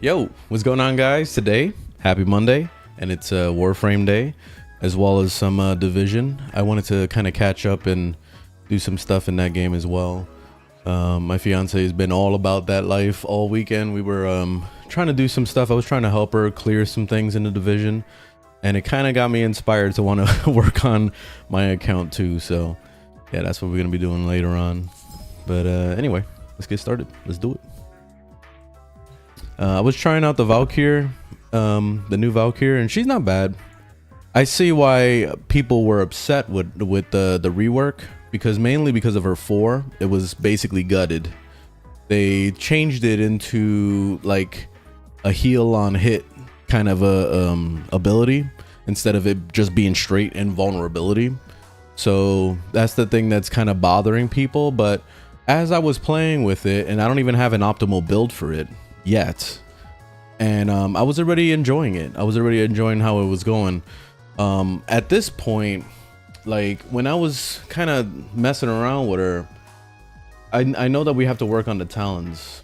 Yo, what's going on, guys? Today, happy Monday, and it's Warframe Day, as well as some Division. I wanted to kind of catch up and do some stuff in that game as well. My fiance has been all about that life all weekend. We were trying to do some stuff. I was trying to help her clear some things in the Division, and it kind of got me inspired to want to work on my account too. So yeah, that's what we're gonna be doing later on. But anyway, let's get started. Let's do it. I was trying out the Valkyr, the new Valkyr, and she's not bad. I see why people were upset with the rework, because mainly because of her 4, it was basically gutted. They changed it into like a heal on hit kind of a ability instead of it just being straight invulnerability. So that's the thing that's kind of bothering people. But as I was playing with it, and I don't even have an optimal build for it yet, and I was already enjoying it. I was already enjoying how it was going. At this point, like when I was kind of messing around with her, I know that we have to work on the talons.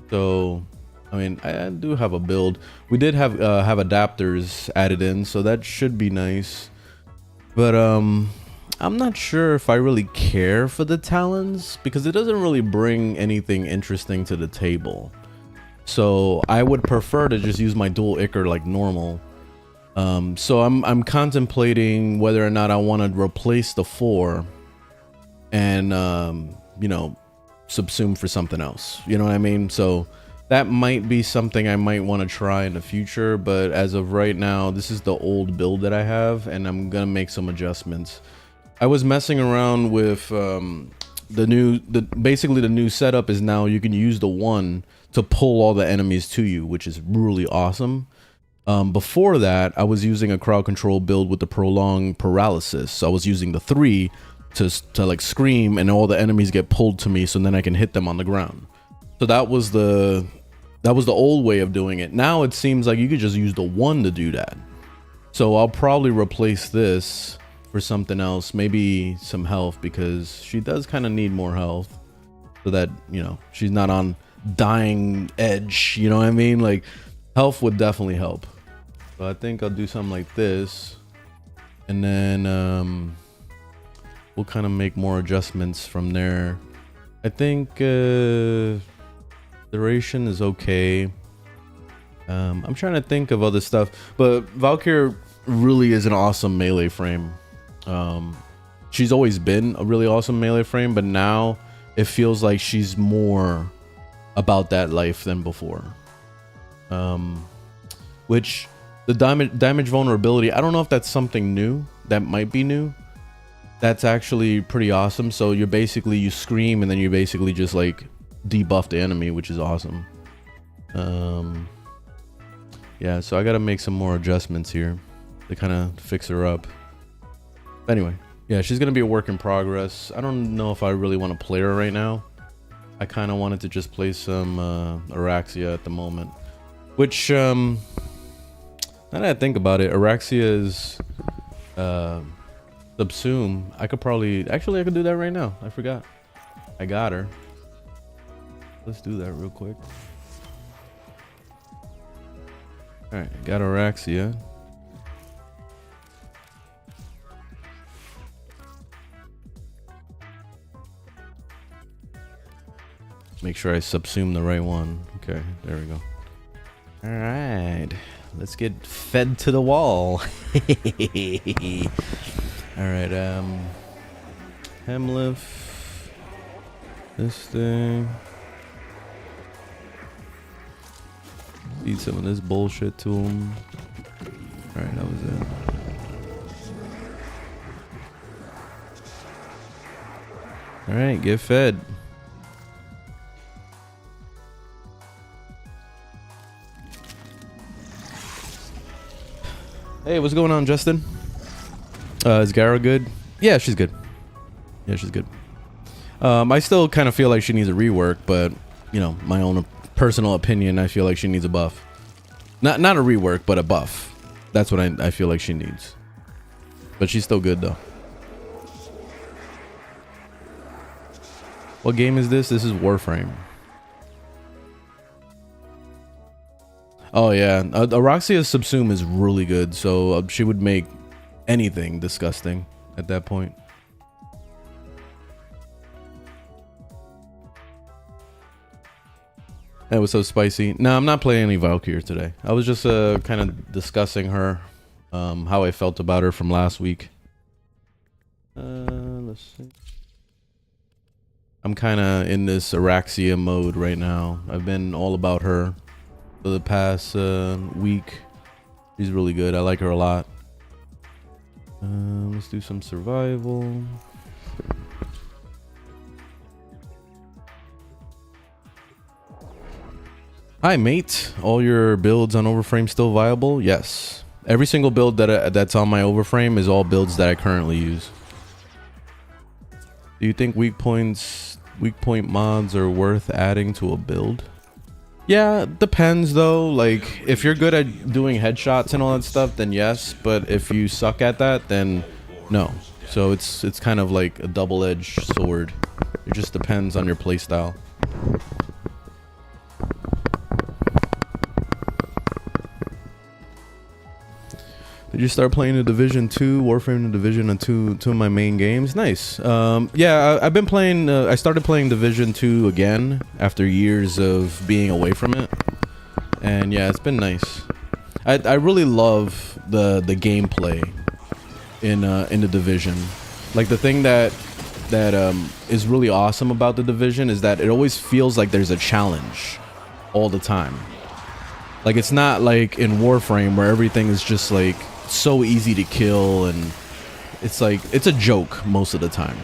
So I mean, I do have a build. We did have adapters added in, so that should be nice. But I'm not sure if I really care for the talons, because it doesn't really bring anything interesting to the table. So I would prefer to just use my dual Ichor like normal. So I'm contemplating whether or not I want to replace the 4 and you know, subsume for something else. You know what I mean? So that might be something I might want to try in the future, but as of right now, this is the old build that I have, and I'm gonna make some adjustments. I was messing around with basically the new setup is now you can use the 1 to pull all the enemies to you, which is really awesome. Before that, I was using a crowd control build with the prolonged paralysis. So I was using the 3 to like scream and all the enemies get pulled to me, so then I can hit them on the ground. So that was the old way of doing it. Now it seems like you could just use the 1 to do that. So I'll probably replace this for something else, maybe some health, because she does kind of need more health, so that, you know, she's not on dying edge. You know what I mean? Like, health would definitely help. So I think I'll do something like this, and then we'll kind of make more adjustments from there. I think duration is okay. I'm trying to think of other stuff, but Valkyr really is an awesome melee frame. She's always been a really awesome melee frame, but now it feels like she's more about that life than before. Which the damage vulnerability, I don't know if that's something new. That might be new. That's actually pretty awesome. So you're basically, you scream and then you basically just like debuff the enemy, which is awesome. Yeah, so I gotta make some more adjustments here to kind of fix her up. Anyway, yeah, she's gonna be a work in progress. I don't know if I really want to play her right now. I kind of wanted to just play some Araxia at the moment, which now that I think about it, Araxia is subsume. I could probably, actually I could do that right now. I forgot. I got her. Let's do that real quick. All right, got Araxia. Make sure I subsume the right one. Okay, there we go. All right, let's get fed to the wall. All right, Hemliff, this thing. Feed some of this bullshit to him. All right, that was it. All right, get fed. Hey, what's going on, Justin? Is Gara good? Yeah, she's good. Yeah, she's good. I still kind of feel like she needs a rework, but you know, my own personal opinion, I feel like she needs a buff. Not a rework, but a buff. That's what I feel like she needs. But she's still good though. What game is this? This is Warframe. Oh yeah, Araxia's Subsume is really good, so she would make anything disgusting at that point. That was so spicy. No, I'm not playing any Valkyr today. I was just kind of discussing her, how I felt about her from last week. Let's see. I'm kind of in this Araxia mode right now. I've been all about her for the past week. She's really good. I like her a lot. Let's do some survival. Hi mate, all your builds on Overframe still viable? Yes. Every single build that's on my Overframe is all builds that I currently use. Do you think weak point mods are worth adding to a build? Yeah, depends though. Like if you're good at doing headshots and all that stuff, then yes, but if you suck at that, then no. So it's kind of like a double-edged sword. It just depends on your playstyle. Did you start playing the Division 2, Warframe the Division, and two of my main games? Nice. Yeah, I've been playing. I started playing Division 2 again after years of being away from it, and yeah, it's been nice. I really love the gameplay in the Division. Like the thing that is really awesome about the Division is that it always feels like there's a challenge all the time. Like it's not like in Warframe where everything is just like so easy to kill, and it's like it's a joke most of the time.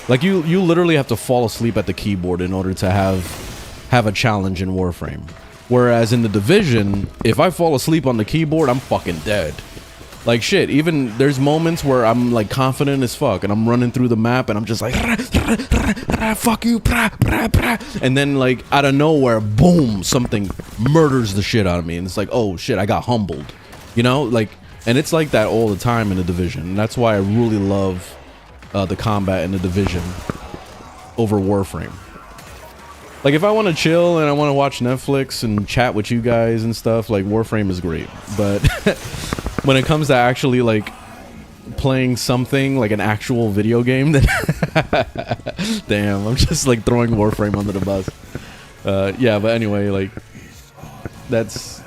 Like you literally have to fall asleep at the keyboard in order to have a challenge in Warframe. Whereas in the Division, if I fall asleep on the keyboard, I'm fucking dead. Like shit, even there's moments where I'm like confident as fuck and I'm running through the map and I'm just like fuck you, and then like out of nowhere, boom, something murders the shit out of me and it's like, oh shit, I got humbled. You know, like, and it's like that all the time in the Division. And that's why I really love the combat in the Division over Warframe. Like if I want to chill and I want to watch Netflix and chat with you guys and stuff, like Warframe is great. But when it comes to actually like playing something like an actual video game, then damn, I'm just like throwing Warframe under the bus. Yeah, but anyway, like that's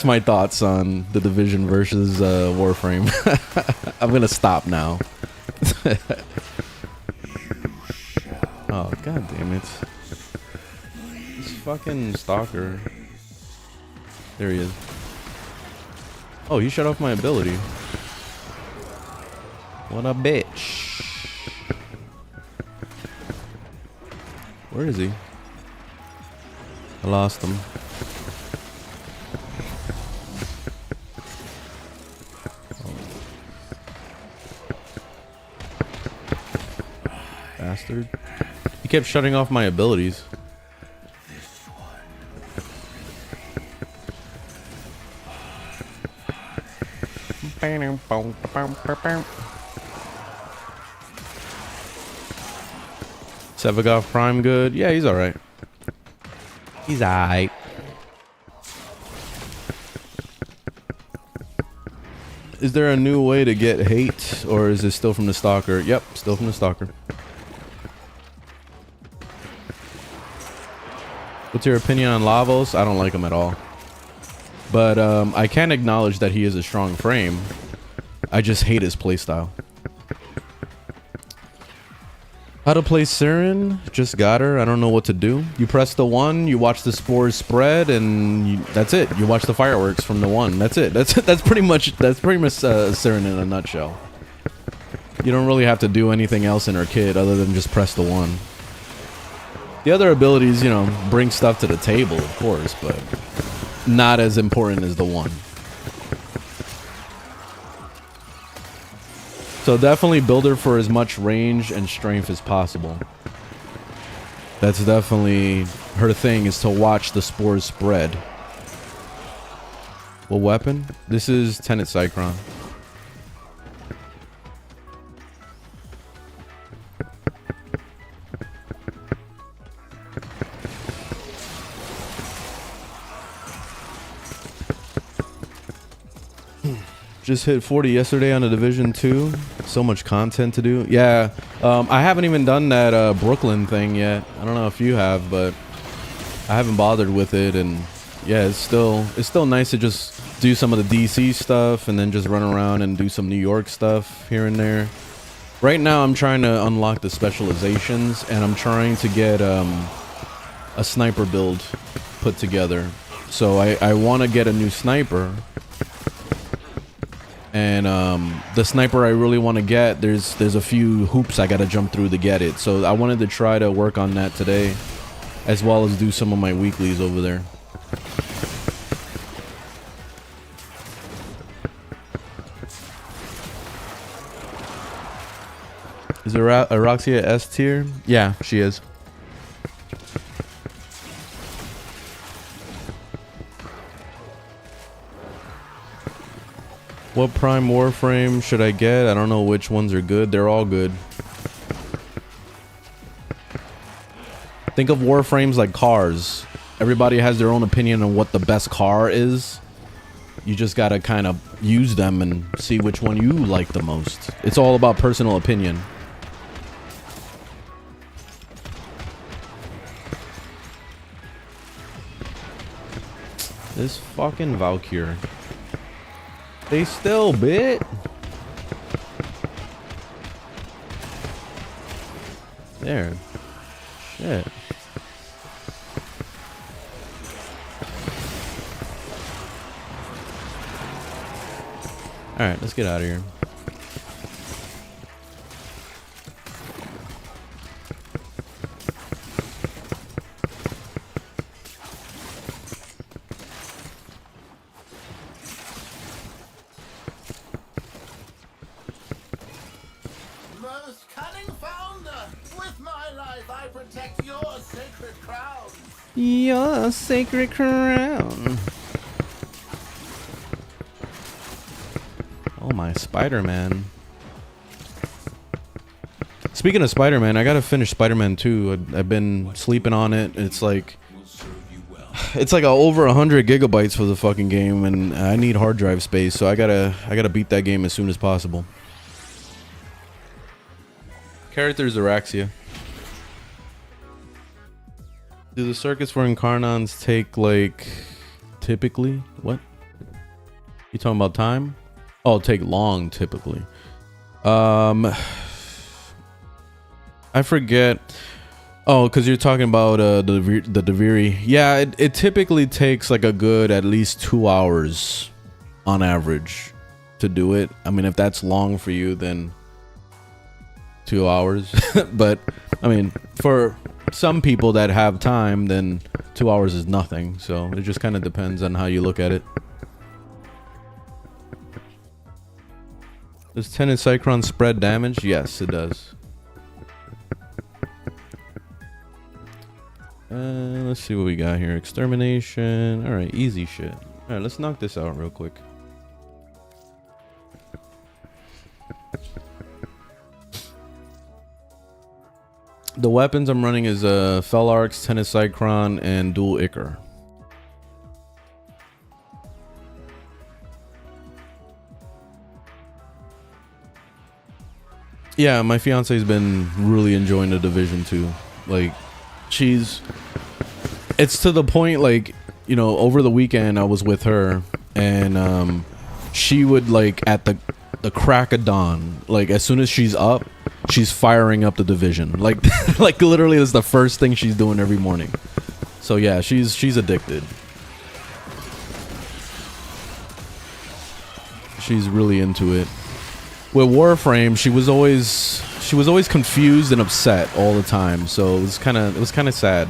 my thoughts on the Division versus Warframe. I'm gonna stop now. Oh god damn it. This fucking stalker. There he is. Oh, he shut off my ability. What a bitch. Where is he? I lost him. Bastard. He kept shutting off my abilities. Sevagov Prime good? Yeah, he's alright. He's alright. Is there a new way to get hate, or is it still from the stalker? Yep, still from the stalker. What's your opinion on Lavos? I don't like him at all. But I can acknowledge that he is a strong frame. I just hate his playstyle. How to play Siren? Just got her. I don't know what to do. You press the 1, you watch the spores spread, and that's it. You watch the fireworks from the 1. That's it. That's pretty much Siren in a nutshell. You don't really have to do anything else in her kit other than just press the 1. The other abilities, you know, bring stuff to the table, of course, but not as important as the 1. So definitely build her for as much range and strength as possible. That's definitely her thing, is to watch the spores spread. What weapon? This is Tenet Cycron. Just hit 40 yesterday on the Division 2. So much content to do. Yeah, I haven't even done that Brooklyn thing yet. I don't know if you have, but I haven't bothered with it. And yeah, it's still nice to just do some of the DC stuff and then just run around and do some New York stuff here and there. Right now, I'm trying to unlock the specializations, and I'm trying to get a sniper build put together. So I want to get a new sniper. And the sniper I really want to get, there's a few hoops I gotta jump through to get it. So I wanted to try to work on that today, as well as do some of my weeklies over there. Is Aroxia S tier? Yeah, she is. What prime Warframe should I get? I don't know which ones are good. They're all good. Think of Warframes like cars. Everybody has their own opinion on what the best car is. You just gotta kind of use them and see which one you like the most. It's all about personal opinion. This fucking Valkyr. They still bit. There. Shit. Alright, let's get out of here. Your sacred crown. Oh my, Spider-Man. Speaking of Spider-Man, I gotta finish Spider-Man 2. I've been sleeping on it. It's like over 100 gigabytes for the fucking game, and I need hard drive space, so I gotta beat that game as soon as possible. Characters Araxia. Do the circuits for Incarnons take, like, typically? What? You talking about time? Oh, take long, typically. I forget. Oh, because you're talking about the Deviri. Yeah, it typically takes, like, a good at least 2 hours on average to do it. I mean, if that's long for you, then 2 hours. But, I mean, for some people that have time, then 2 hours is nothing. So it just kind of depends on how you look at it. Does 10 Cycron spread damage? Yes, it does. Let's see what we got here. Extermination. All right, easy shit. All right, let's knock this out real quick. The weapons I'm running is Felarx, Tennis Cycron, and Dual Ichor. Yeah, my fiance's been really enjoying the Division 2. Like, it's to the point, like, you know, over the weekend I was with her, and she would, like, at the crack of dawn, like, as soon as she's up, she's firing up the Division. Like, like literally that's the first thing she's doing every morning. So yeah, she's addicted. She's really into it. With Warframe, she was always confused and upset all the time. So it was kind of sad.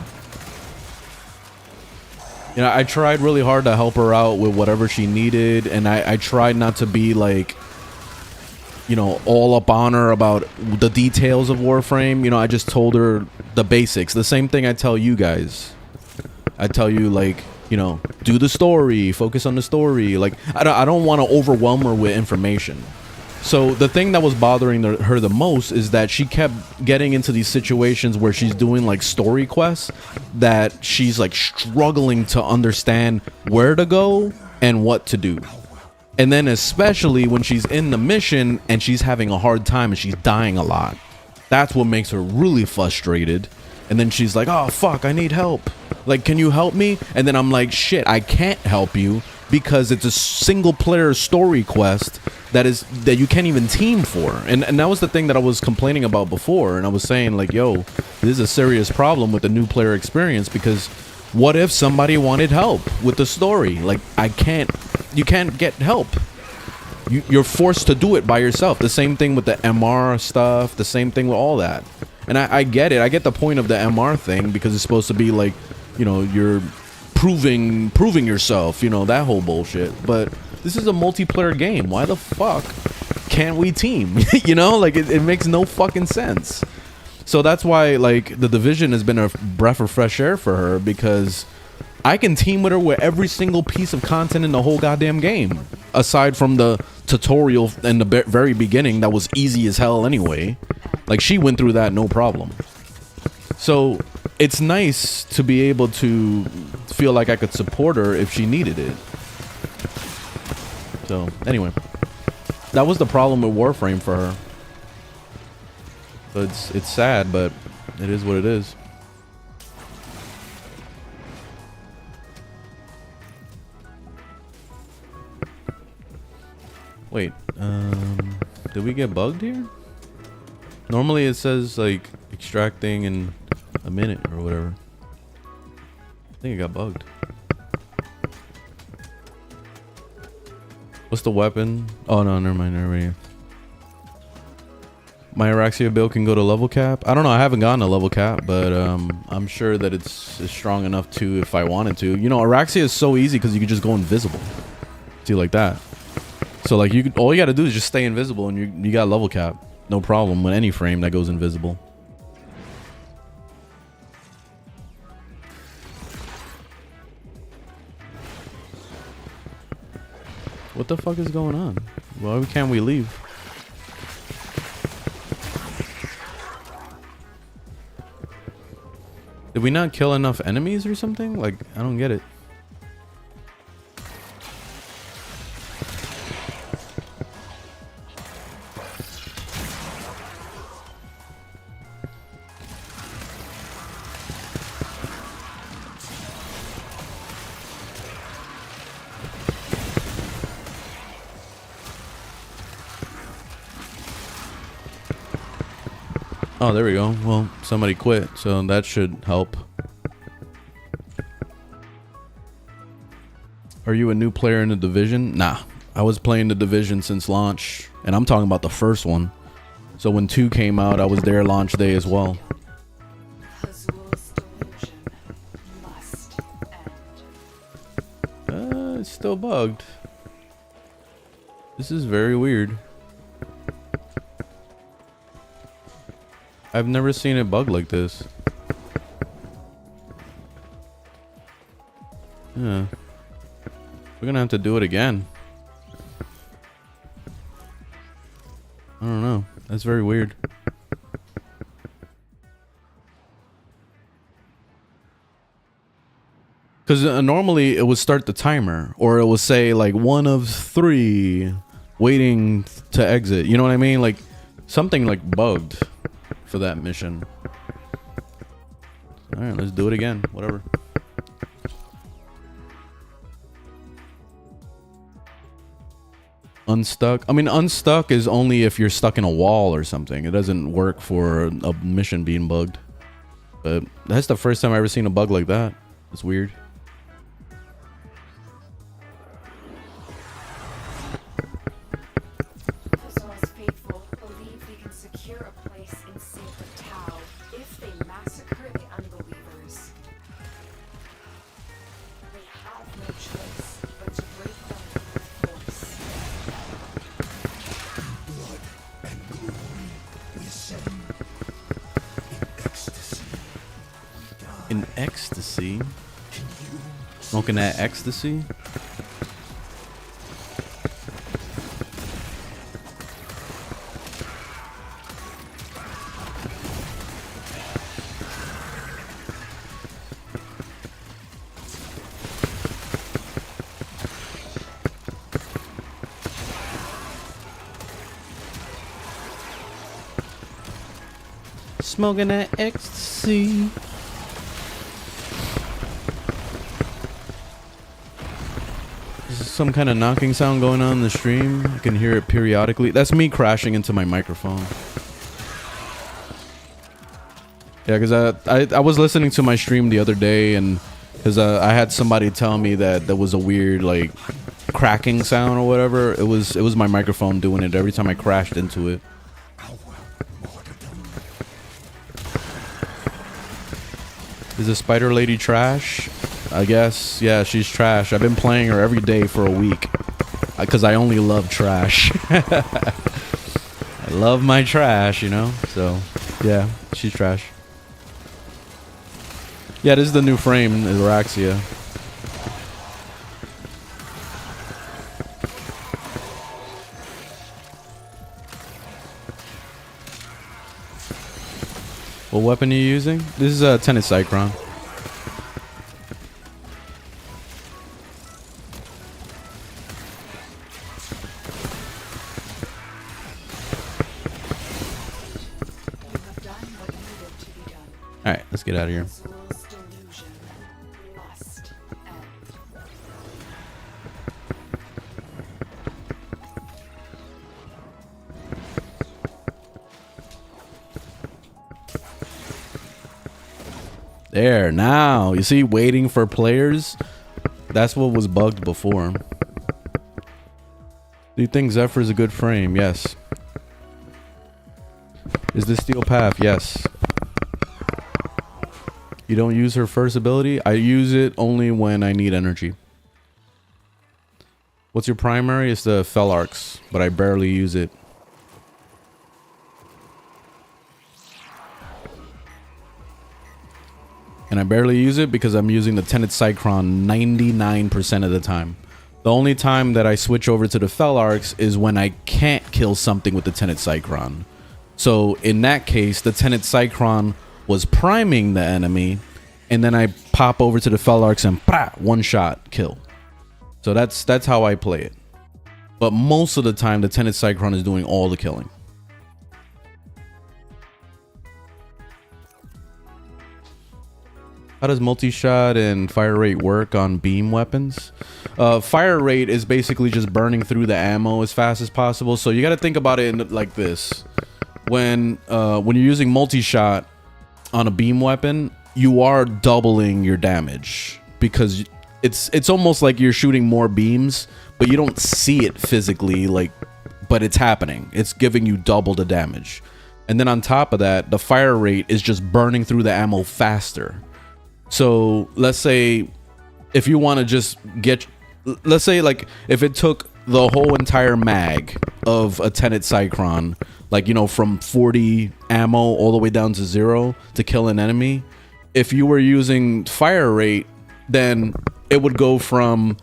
You know, I tried really hard to help her out with whatever she needed, and I tried not to be like, you know, all up on her about the details of Warframe. You know, I just told her the basics. The same thing I tell you guys. I tell you, like, you know, do the story, focus on the story. Like, I don't want to overwhelm her with information. So the thing that was bothering her the most is that she kept getting into these situations where she's doing like story quests that she's like struggling to understand where to go and what to do. And then especially when she's in the mission and she's having a hard time and she's dying a lot. That's what makes her really frustrated. And then she's like, oh, fuck, I need help. Like, can you help me? And then I'm like, shit, I can't help you because it's a single player story quest that you can't even team for. And that was the thing that I was complaining about before. And I was saying like, yo, this is a serious problem with the new player experience, because what if somebody wanted help with the story? Like, you can't get help. You're forced to do it by yourself. The same thing with the MR stuff, the same thing with all that. And I get it. I get the point of the MR thing, because it's supposed to be like, you know, you're proving yourself, you know, that whole bullshit. But this is a multiplayer game. Why the fuck can't we team? You know, like it makes no fucking sense. So that's why, like, The Division has been a breath of fresh air for her, because I can team with her with every single piece of content in the whole goddamn game, aside from the tutorial in the very beginning that was easy as hell anyway. Like, she went through that no problem. So it's nice to be able to feel like I could support her if she needed it. So anyway, that was the problem with Warframe for her. So it's sad, but it is what it is. Wait, did we get bugged here? Normally it says like extracting in a minute or whatever. I think it got bugged. What's the weapon? Oh no, never mind. My Araxia build can go to level cap. I don't know. I haven't gotten a level cap, but I'm sure that it's strong enough to if I wanted to. You know, Araxia is so easy because you can just go invisible. See, like that. So like all you got to do is just stay invisible, and you got level cap. No problem with any frame that goes invisible. What the fuck is going on? Why can't we leave? Did we not kill enough enemies or something? Like, I don't get it. Oh, there we go. Well, somebody quit, so that should help. Are you a new player in the Division? Nah, I was playing the Division since launch, and I'm talking about the first one. So when 2 came out, I was there launch day as well. It's still bugged. This is very weird. I've never seen it bug like this. Yeah. We're gonna have to do it again. I don't know. That's very weird. Because normally it would start the timer, or it would say like 1 of 3 waiting to exit. You know what I mean? Like something like bugged for that mission. All right, let's do it again. Whatever. Unstuck. I mean, unstuck is only if you're stuck in a wall or something. It doesn't work for a mission being bugged. But that's the first time I've ever seen a bug like that. It's weird. In ecstasy? Smoking that ecstasy? Smoking that ecstasy. There's some kind of knocking sound going on in the stream. I can hear it periodically. That's me crashing into my microphone. Yeah, because I was listening to my stream the other day, and because I had somebody tell me that there was a weird like cracking sound or whatever. It was my microphone doing it every time I crashed into it. Is the spider lady trash? I guess. Yeah, she's trash. I've been playing her every day for a week because I only love trash. I love my trash, you know? So, yeah, she's trash. Yeah, this is the new frame, Araxia. What weapon are you using? This is a Tenet Cycron. Alright, let's get out of here. There, now you see, waiting for players. That's what was bugged before. Do you think Zephyr is a good frame? Yes. Is this Steel Path? Yes. You don't use her first ability? I use it only when I need energy. What's your primary? It's the Fel Arcs, but I barely use it. And I barely use it because I'm using the Tenet Cycron 99% of the time. The only time that I switch over to the Fel Arcs is when I can't kill something with the Tenet Cycron. So in that case, the Tenet Cycron was priming the enemy, and then I pop over to the Fel Arcs and one shot kill. So that's how I play it. But most of the time, the Tenet Cycron is doing all the killing. How does multi-shot and fire rate work on beam weapons? Fire rate is basically just burning through the ammo as fast as possible. So you got to think about it like this: when you're using multi-shot on a beam weapon, you are doubling your damage because it's almost like you're shooting more beams, but you don't see it physically. But it's happening. It's giving you double the damage, and then on top of that, the fire rate is just burning through the ammo faster. So let's say if you want to just get, let's say like if it took the whole entire mag of a Tenet Cycron, like, you know, from 40 ammo all the way down to 0 to kill an enemy, if you were using fire rate, then it would go from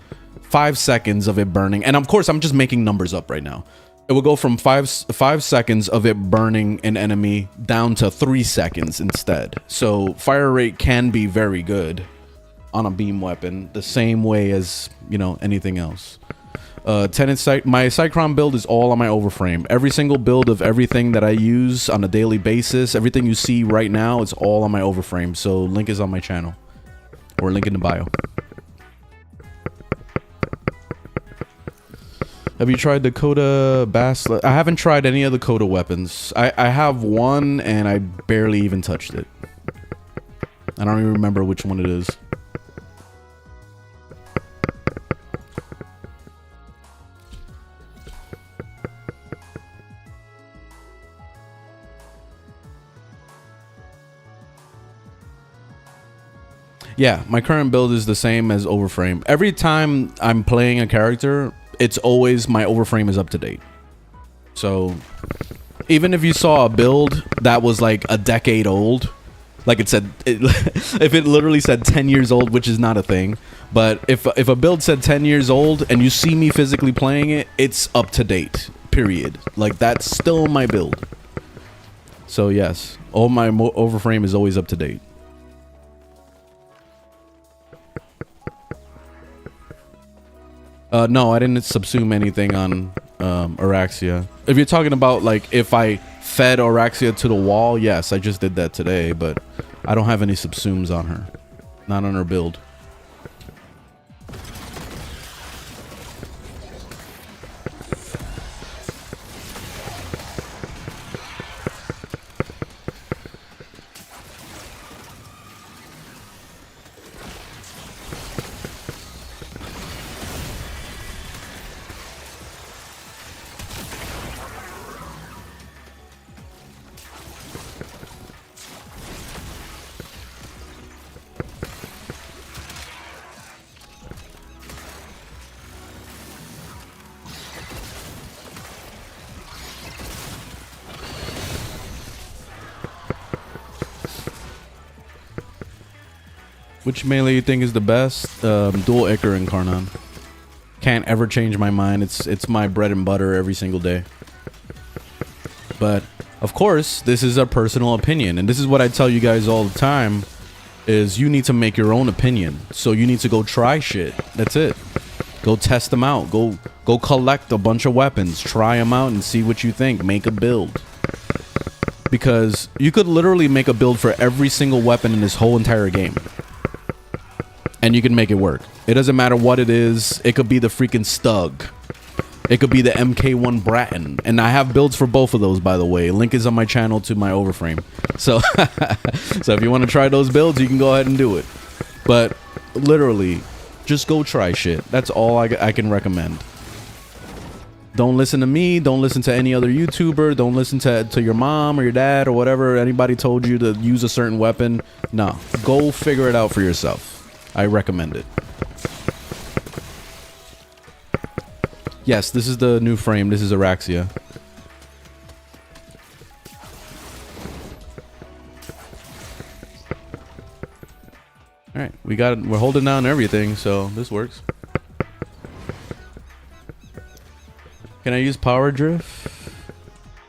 5 seconds of it burning. And of course, I'm just making numbers up right now. It will go from 5 seconds of it burning an enemy down to 3 seconds instead. So fire rate can be very good on a beam weapon, the same way as, you know, anything else. My Cycron build is all on my overframe. Every single build of everything that I use on a daily basis, everything you see right now, it's all on my overframe. So link is on my channel, or link in the bio. Have you tried the Coda Bass? I haven't tried any of the Coda weapons. I have one, and I barely even touched it. I don't even remember which one it is. Yeah, my current build is the same as overframe. Every time I'm playing a character, it's always my overframe is up to date. So even if you saw a build that was like a decade old, like it said, if it literally said 10 years old, which is not a thing, but if a build said 10 years old and you see me physically playing it, it's up to date, period. Like, that's still my build. So yes, all my overframe is always up to date. No, I didn't subsume anything on Araxia. If you're talking about like if I fed Araxia to the wall. Yes, I just did that today, but I don't have any subsumes on her. Not on her build. Which melee you think is the best? Dual Icar and Karnan. Can't ever change my mind. It's my bread and butter every single day. But of course, this is a personal opinion, and this is what I tell you guys all the time: is you need to make your own opinion. So you need to go try shit. That's it. Go test them out. Go collect a bunch of weapons. Try them out and see what you think. Make a build. Because you could literally make a build for every single weapon in this whole entire game. And you can make it work. It doesn't matter what it is. It could be the freaking Stug. It could be the MK1 Bratton. And I have builds for both of those, by the way. Link is on my channel to my overframe. So, so if you want to try those builds, you can go ahead and do it. But literally, just go try shit. That's all I can recommend. Don't listen to me. Don't listen to any other YouTuber. Don't listen to your mom or your dad or whatever. Anybody told you to use a certain weapon. No. Go figure it out for yourself. I recommend it. Yes, this is the new frame. This is Araxia. All right, we're holding down everything, so this works. Can I use power drift?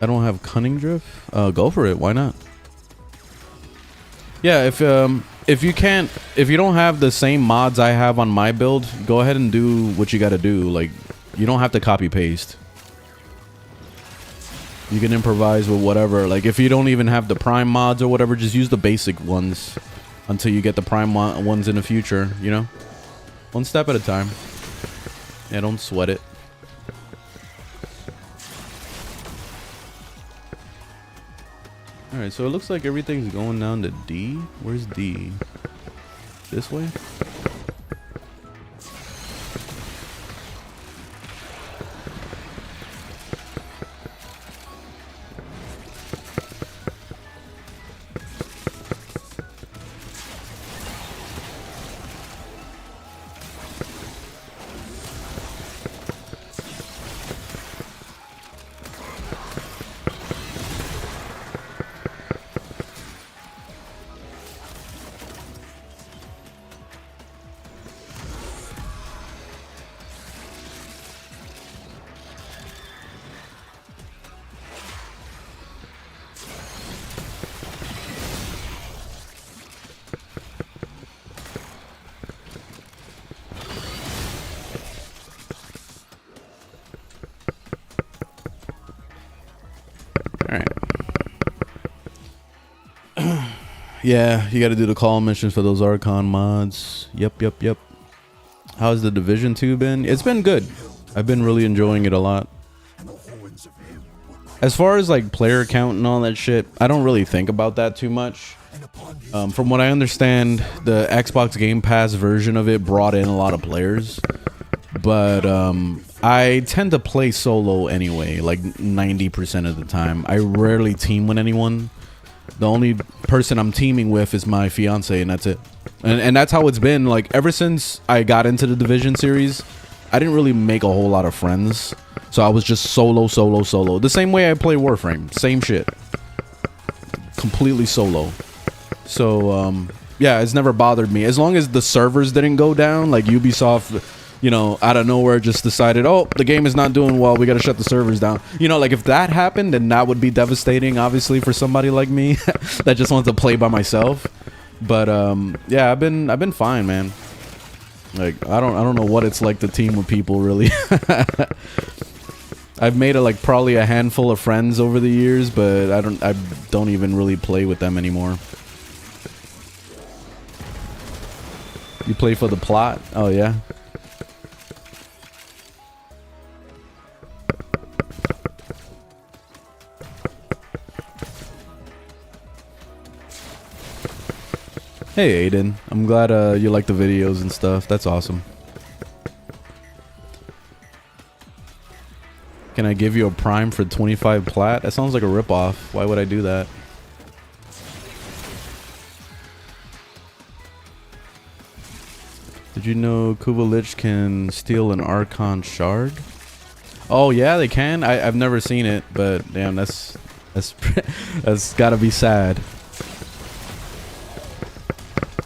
I don't have cunning drift. Go for it. Why not? Yeah, if you don't have the same mods I have on my build, go ahead and do what you got to do. Like, you don't have to copy paste. You can improvise with whatever. Like, if you don't even have the prime mods or whatever, just use the basic ones until you get the prime ones in the future, you know? One step at a time. Yeah, don't sweat it. Alright, so it looks like everything's going down to D. Where's D? This way? Yeah, you got to do the call missions for those Archon mods. Yep. How's the Division 2 been? It's been good. I've been really enjoying it a lot. As far as like player count and all that shit, I don't really think about that too much. From what I understand, the Xbox Game Pass version of it brought in a lot of players. But I tend to play solo anyway, like 90% of the time. I rarely team with anyone. The only person I'm teaming with is my fiance, and that's it. And that's how it's been. Like, ever since I got into the Division series, I didn't really make a whole lot of friends. So I was just solo. The same way I play Warframe. Same shit. Completely solo. So, yeah, it's never bothered me. As long as the servers didn't go down, like Ubisoft, you know, out of nowhere just decided, oh, the game is not doing well, we gotta shut the servers down. You know, like, if that happened, then that would be devastating, obviously, for somebody like me that just wants to play by myself. But yeah, I've been fine, man. Like, I don't know what it's like to team with people, really. I've made like probably a handful of friends over the years, but I don't even really play with them anymore. You play for the plot? Oh yeah. Hey Aiden, I'm glad you like the videos and stuff. That's awesome. Can I give you a prime for 25 plat? That sounds like a ripoff. Why would I do that? Did you know Kuvalich can steal an Archon shard? Oh yeah, they can. I've never seen it, but damn, that's that's gotta be sad.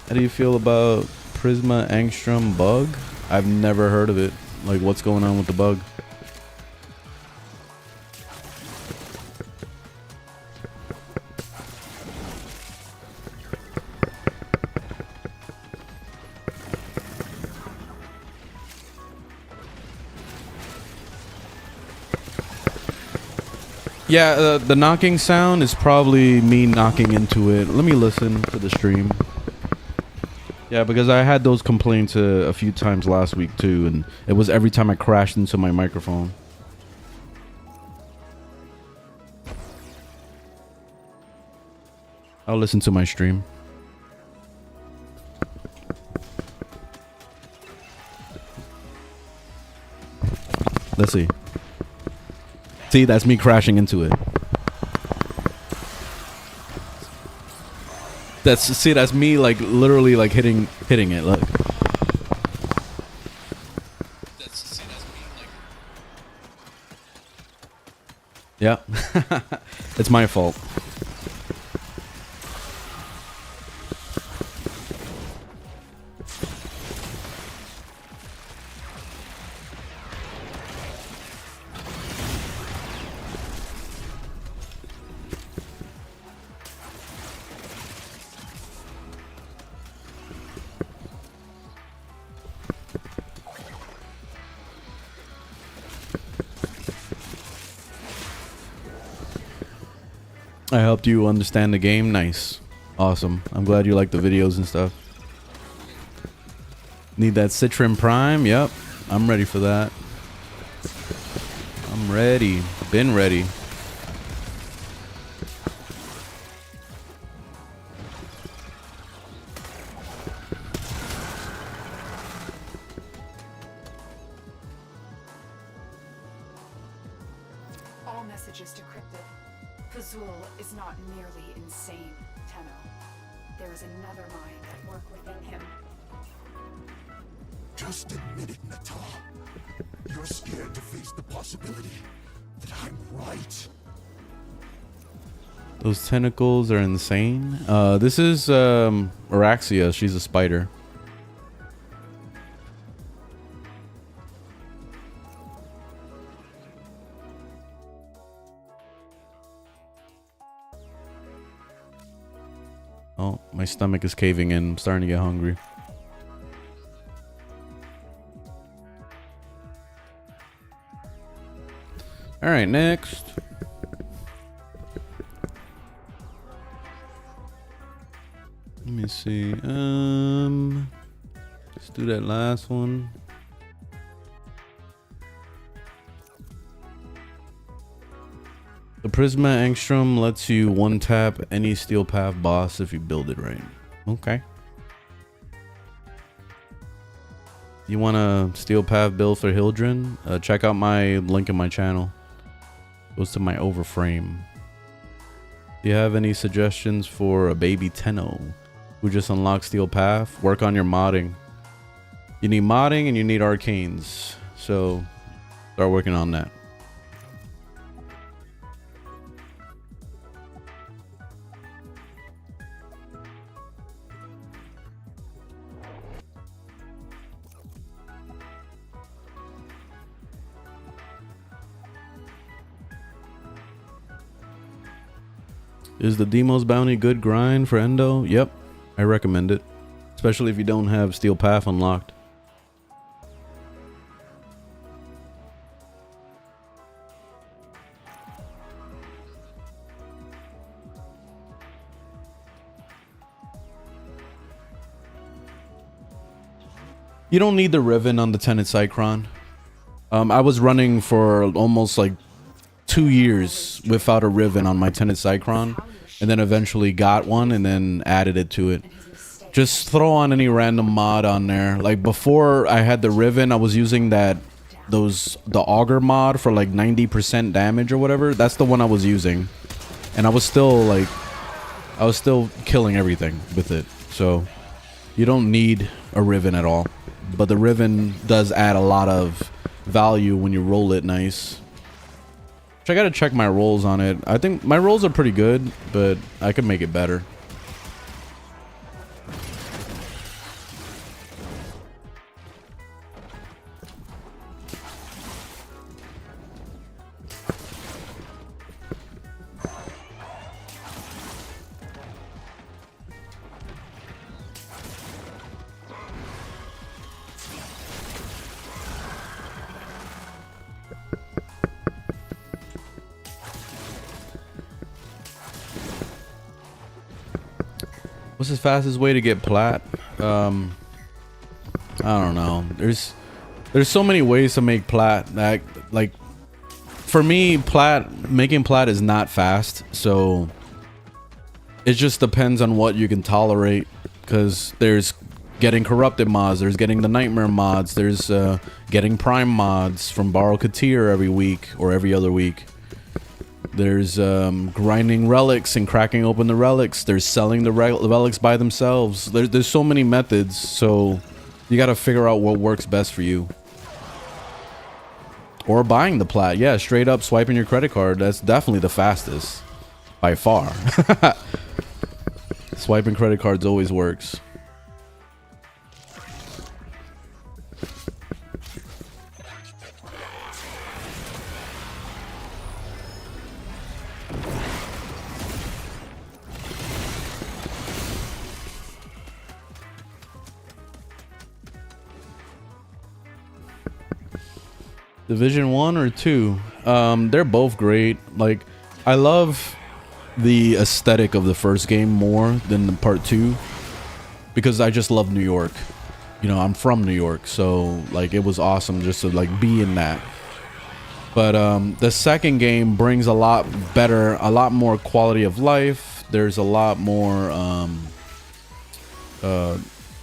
How do you feel about Prisma Angstrom bug? I've never heard of it. Like, what's going on with the bug? Yeah, the knocking sound is probably me knocking into it. Let me listen to the stream. Yeah, because I had those complaints a few times last week too, and it was every time I crashed into my microphone. I'll listen to my stream. Let's see. See, that's me crashing into it. That's me like literally like hitting it. Look. That's me like. Yeah, it's my fault. I helped you understand the game. Nice. Awesome. I'm glad you like the videos and stuff. Need that Citron Prime? Yep. I'm ready for that. I'm ready. Been ready. All messages decrypted. Fazul is not nearly insane, Tenno. There is another mind at work within him. Just admit it, Nata. You're scared to face the possibility that I'm right. Those tentacles are insane. This is Araxia. She's a spider. Oh, my stomach is caving in. I'm starting to get hungry. All right, next. Let me see. Let's do that last one. The Prisma Angstrom lets you one-tap any Steel Path boss if you build it right. Okay. You want a Steel Path build for Hildren? Check out my link in my channel. Goes to my overframe. Do you have any suggestions for a baby Tenno who just unlocked Steel Path? Work on your modding. You need modding and you need arcanes. So start working on that. Is the Demos bounty good grind for Endo? Yep, I recommend it. Especially if you don't have Steel Path unlocked. You don't need the Riven on the Tenet Cycron. I was running for almost like 2 years without a Riven on my Tenet Cycron, and then eventually got one and then added it to it. Just throw on any random mod on there. Like before I had the Riven, I was using the Augur mod for like 90% damage or whatever. That's the one I was using, and I was still killing everything with it. So you don't need a Riven at all, but the Riven does add a lot of value when you roll it nice. Which I gotta check my rolls on it. I think my rolls are pretty good, but I could make it better. What's the fastest way to get plat? I don't know. There's so many ways to make plat. That, like, for me, making plat is not fast. So it just depends on what you can tolerate. Because there's getting corrupted mods, there's getting the nightmare mods, there's getting prime mods from Borrow Katir every week or every other week. There's grinding relics and cracking open the relics. There's selling the relics by themselves. There's so many methods, so you got to figure out what works best for you. Or buying the plat. Yeah, straight up swiping your credit card. That's definitely the fastest by far. Swiping credit cards always works. Division 1 or 2? They're both great. Like, I love the aesthetic of the first game more than the part 2 because I just love New York. You know, I'm from New York, so like it was awesome just to like be in that. But the second game brings a lot more quality of life. There's a lot more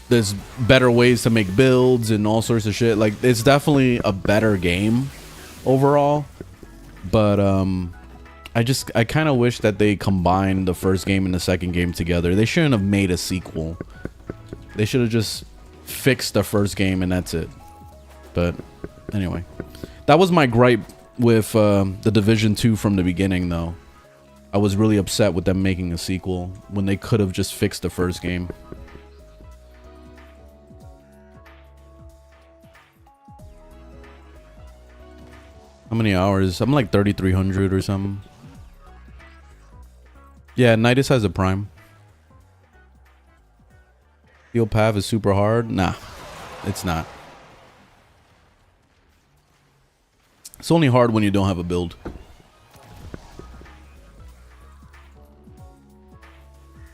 there's better ways to make builds and all sorts of shit. Like, it's definitely a better game overall, but I kind of wish that they combined the first game and the second game together. They shouldn't have made a sequel. They should have just fixed the first game and that's it. But anyway, that was my gripe with the Division 2 from the beginning, though. I was really upset with them making a sequel when they could have just fixed the first game. How many hours? I'm like 3,300 or something. Yeah, Nidus has a prime. Steel Path is super hard. Nah, it's not. It's only hard when you don't have a build.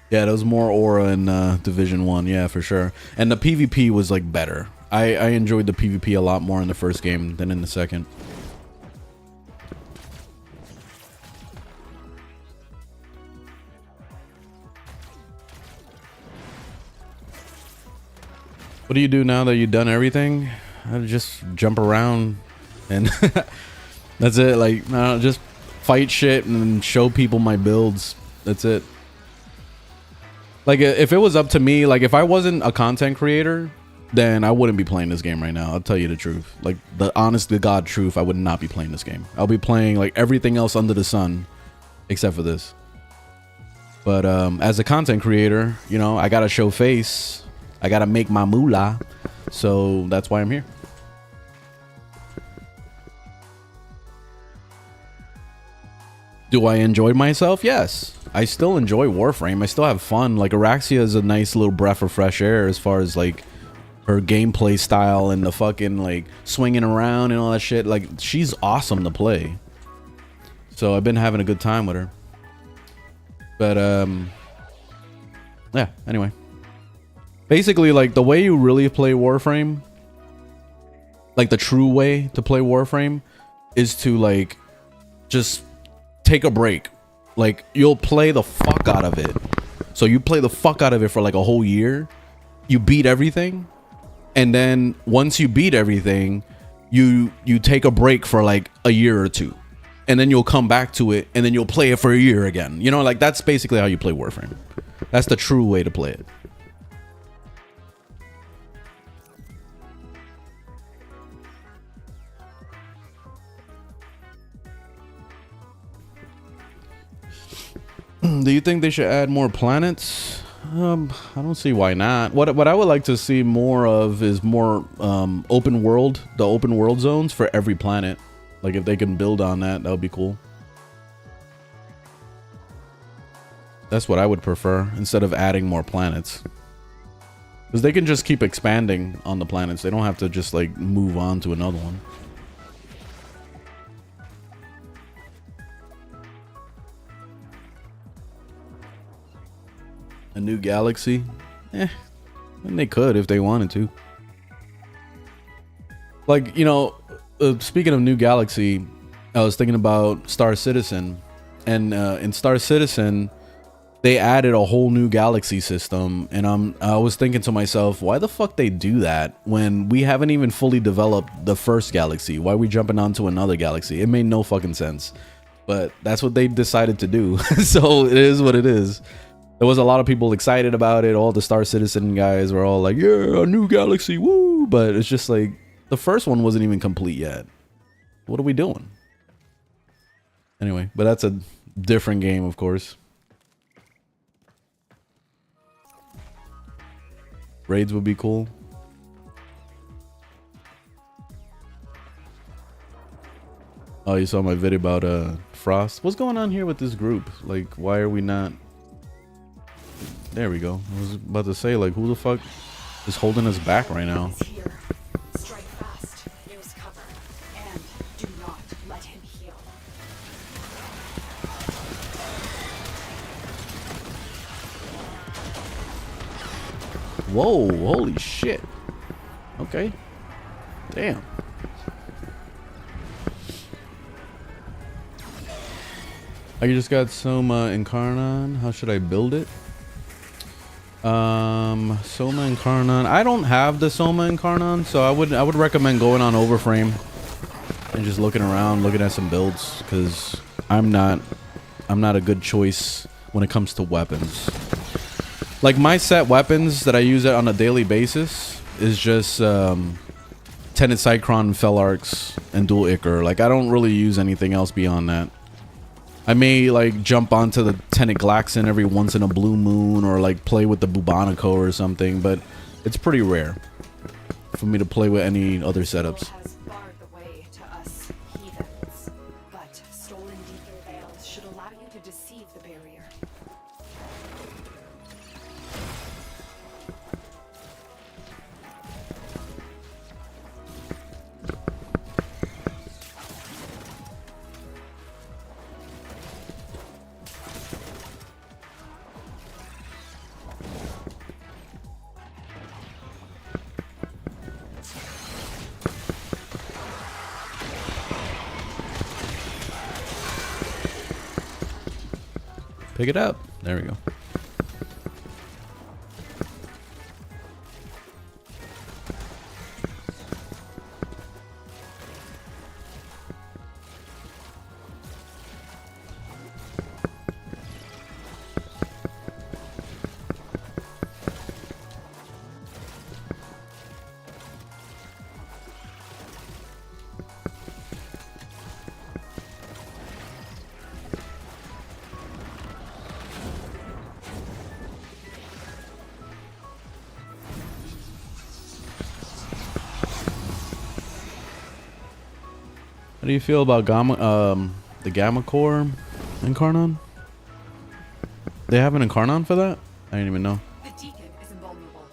Yeah, there was more aura in Division 1. Yeah, for sure. And the PvP was like better. I enjoyed the PvP a lot more in the first game than in the second. What do you do now that you've done everything? I just jump around and that's it. Like, just fight shit and show people my builds. That's it. Like, if it was up to me, like if I wasn't a content creator, then I wouldn't be playing this game right now. I'll tell you the truth. Like, the honest to God truth, I would not be playing this game. I'll be playing like everything else under the sun except for this. But as a content creator, you know, I gotta show face. I gotta make my moolah, so that's why I'm here. Do I enjoy myself? Yes. I still enjoy Warframe. I still have fun. Like, Araxia is a nice little breath of fresh air as far as like her gameplay style and the fucking like swinging around and all that shit. Like, she's awesome to play. So I've been having a good time with her. But yeah, anyway. Basically, like, the way you really play Warframe like the true way to play Warframe is to like just take a break. Like you'll play the fuck out of it. So you play the fuck out of it for like a whole year. You beat everything, and then once you beat everything, you take a break for like a year or two, and then you'll come back to it, and then you'll play it for a year again. You know, like that's basically how you play Warframe. That's the true way to play it. Do you think they should add more planets? I don't see why not. What I would like to see more of is more open world, the open world zones for every planet. Like if they can build on that, that would be cool. That's what I would prefer instead of adding more planets. Because they can just keep expanding on the planets. They don't have to just like move on to another one. A new galaxy? And they could if they wanted to. Like, you know, speaking of new galaxy, I was thinking about Star Citizen. And in Star Citizen, they added a whole new galaxy system. And I was thinking to myself, why the fuck they do that when we haven't even fully developed the first galaxy? Why are we jumping onto another galaxy? It made no fucking sense. But that's what they decided to do. So it is what it is. There was a lot of people excited about it. All the Star Citizen guys were all like, yeah, a new galaxy, woo. But it's just like, the first one wasn't even complete yet. What are we doing? Anyway, but that's a different game, of course. Raids would be cool. Oh, you saw my video about Frost. What's going on here with this group? Like, why are we not... There we go. I was about to say, like, who the fuck is holding us back right now? Strike fast, use cover, and do not let him heal. Whoa, holy shit. Okay. Damn. I just got Soma Incarnon. How should I build it? Soma Incarnon. I don't have the Soma Incarnon, so I would recommend going on Overframe and just looking around, looking at some builds, because I'm not a good choice when it comes to weapons. Like my set weapons that I use on a daily basis is just Tenet Cycron, Felarx, and Dual Ichor. Like I don't really use anything else beyond that. I may like jump onto the Tenet Glaxon every once in a blue moon, or like play with the Bubonico or something, but it's pretty rare for me to play with any other setups. Has barred the way to us heathens, but stolen deeper veils should allow you to deceive the barrier. Pick it up. There we go. How do you feel about the Gamma Core Incarnon? They have an Incarnon for that? I didn't even know. The Deacon is invulnerable.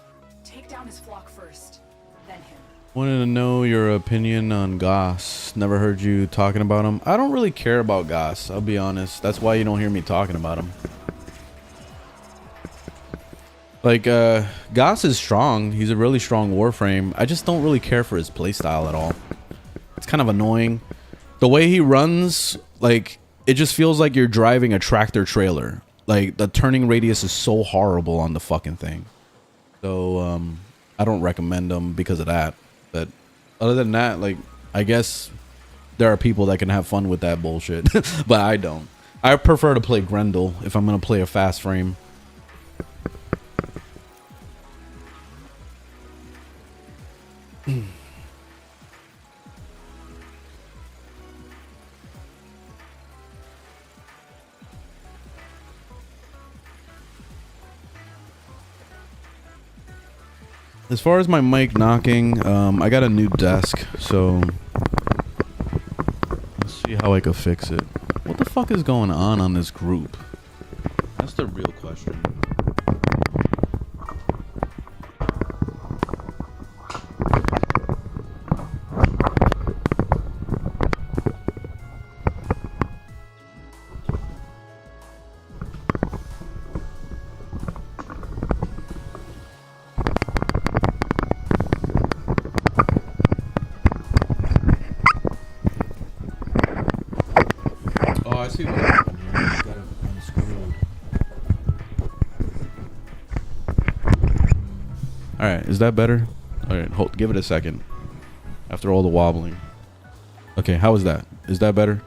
Take down his flock first, then him. Wanted to know your opinion on Goss. Never heard you talking about him. I don't really care about Goss, I'll be honest. That's why you don't hear me talking about him. Like, Goss is strong. He's a really strong Warframe. I just don't really care for his playstyle at all. It's kind of annoying. The way he runs, like, it just feels like you're driving a tractor trailer. Like, the turning radius is so horrible on the fucking thing. So, I don't recommend him because of that. But other than that, like, I guess there are people that can have fun with that bullshit. But I don't. I prefer to play Grendel if I'm going to play a fast frame. As far as my mic knocking, I got a new desk, so let's see how I could fix it. What the fuck is going on this group? That's the real question. I see what happened here. I got it unscrewed. Alright, is that better? Alright, give it a second. After all the wobbling. Okay, how is that? Is that better?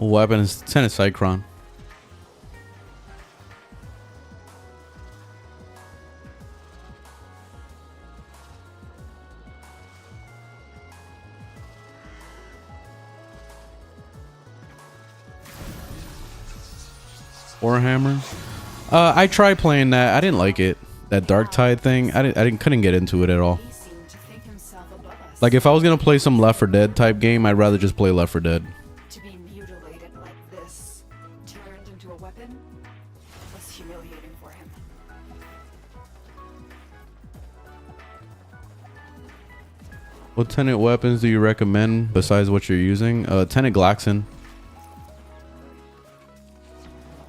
Weapon is Tenet Cycron. Warhammer. I tried playing that. I didn't like it. That Dark Tide thing. Couldn't get into it at all. He seemed to think himself above us. Like if I was gonna play some Left 4 Dead type game, I'd rather just play Left 4 Dead. To be mutilated like this, turned into a weapon, was humiliating for him. What Tenet weapons do you recommend besides what you're using? Tenet Glaxon.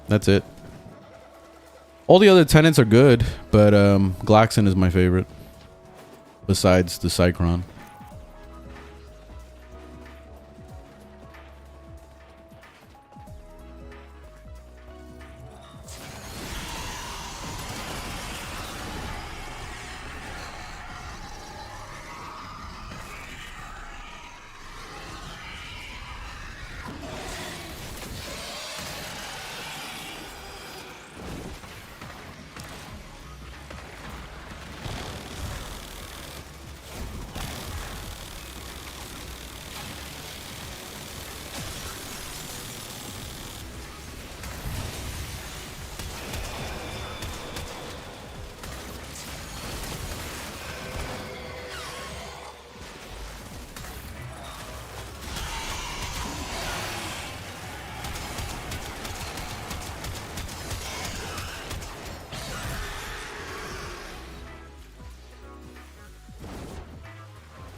That's it. All the other Tenets are good, but Glaxon is my favorite. Besides the Cycron.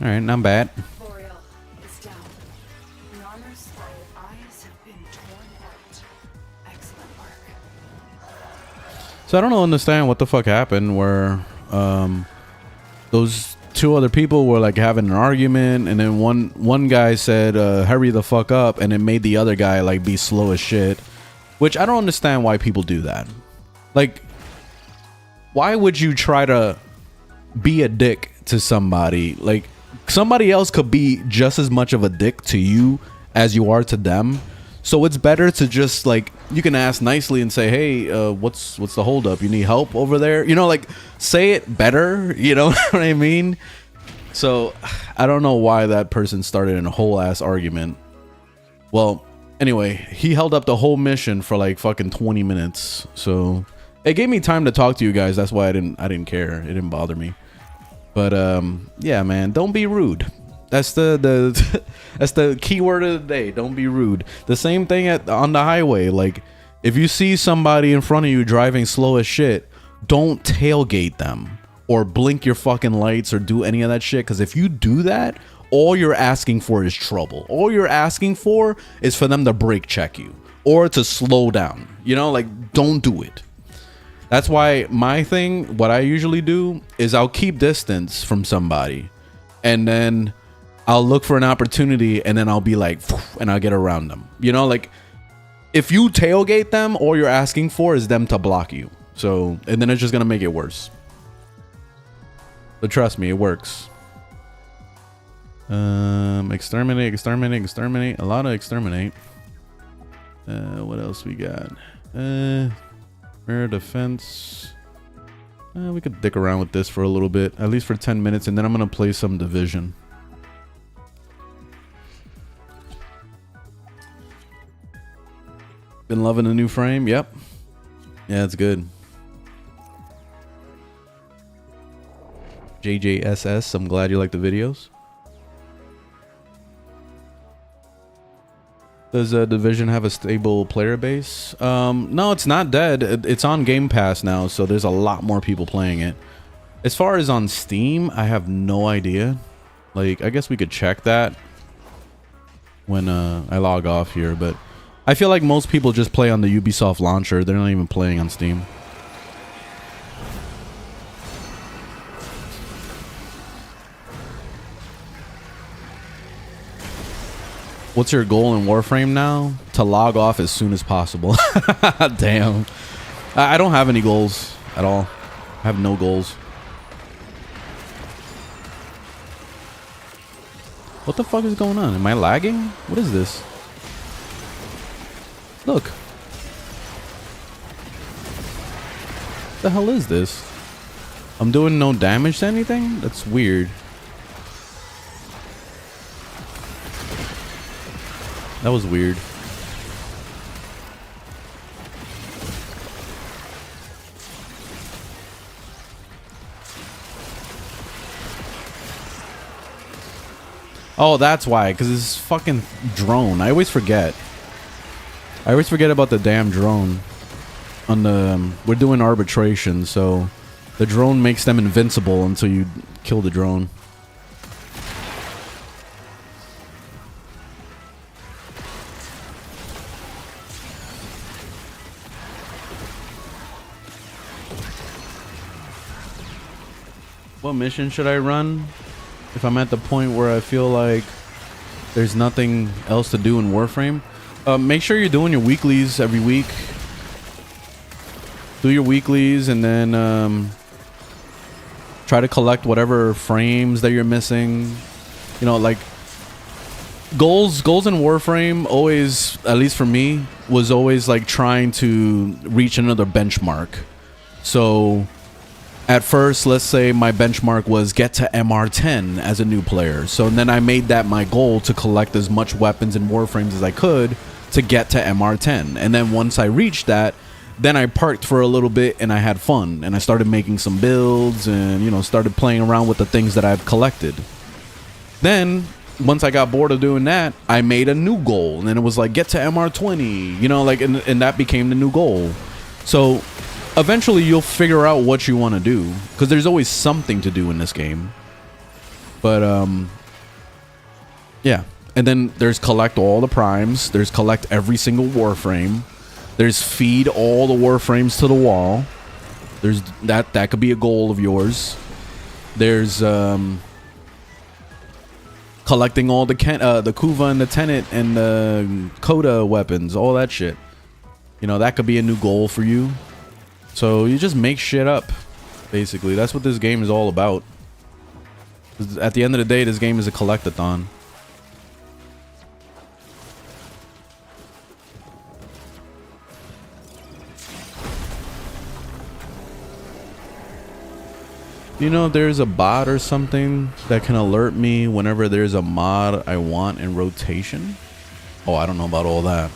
All right, not bad. Boreal is down. Narmer's eyes have been torn out. Excellent work. So I don't understand what the fuck happened where those two other people were like having an argument, and then one guy said hurry the fuck up, and it made the other guy like be slow as shit, which I don't understand why people do that. Like, why would you try to be a dick to somebody? Like, somebody else could be just as much of a dick to you as you are to them. So it's better to just like, you can ask nicely and say, hey, what's the holdup? You need help over there? You know, like, say it better. You know what I mean? So I don't know why that person started in a whole ass argument. Well, anyway, he held up the whole mission for like fucking 20 minutes. So it gave me time to talk to you guys. That's why I didn't care. It didn't bother me. But yeah, man, don't be rude. That's the that's the key word of the day. Don't be rude. The same thing on the highway. Like, if you see somebody in front of you driving slow as shit, don't tailgate them or blink your fucking lights or do any of that shit. Because if you do that, all you're asking for is trouble. All you're asking for is for them to brake check you or to slow down. You know, like, don't do it. That's why my thing, what I usually do is I'll keep distance from somebody and then I'll look for an opportunity and then I'll be like, and I'll get around them. You know, like, if you tailgate them, all you're asking for is them to block you. So, and then it's just going to make it worse. But trust me, it works. Exterminate, exterminate, exterminate. A lot of exterminate. What else we got? Mirror defense. We could dick around with this for a little bit, at least for 10 minutes, and then I'm going to play some Division. Been loving the new frame? Yep. Yeah, it's good. JJSS, I'm glad you like the videos. Does Division have a stable player base? No, it's not dead. It's on Game Pass now, so there's a lot more people playing it. As far as on Steam, I have no idea. Like, I guess we could check that when I log off here, but I feel like most people just play on the Ubisoft launcher. They're not even playing on Steam. What's your goal in Warframe now? To log off as soon as possible. Damn. I don't have any goals at all. I have no goals. What the fuck is going on? Am I lagging? What is this? Look. What the hell is this? I'm doing no damage to anything? That's weird. That was weird. Oh, that's why. Because it's fucking drone. I always forget. I always forget about the damn drone. On the we're doing arbitration, so the drone makes them invincible until you kill the drone. What mission should I run if I'm at the point where I feel like there's nothing else to do in Warframe? Make sure you're doing your weeklies every week. Do your weeklies and then try to collect whatever frames that you're missing. You know, like goals in Warframe always, at least for me, was always like trying to reach another benchmark. So at first, let's say my benchmark was get to MR10 as a new player. So then I made that my goal to collect as much weapons and Warframes as I could to get to MR10. And then once I reached that, then I parked for a little bit and I had fun. And I started making some builds and, you know, started playing around with the things that I've collected. Then, once I got bored of doing that, I made a new goal. And then it was like, get to MR20, you know, like, and that became the new goal. So eventually you'll figure out what you want to do, because there's always something to do in this game. But yeah, and then there's collect all the primes, there's collect every single Warframe, there's feed all the Warframes to the wall, there's that could be a goal of yours. There's collecting all the Kuva and the Tenet and the Coda weapons, all that shit. You know, that could be a new goal for you. So you just make shit up, basically. That's what this game is all about. At the end of the day, this game is a collectathon. You know, there's a bot or something that can alert me whenever there's a mod I want in rotation. Oh, I don't know about all that.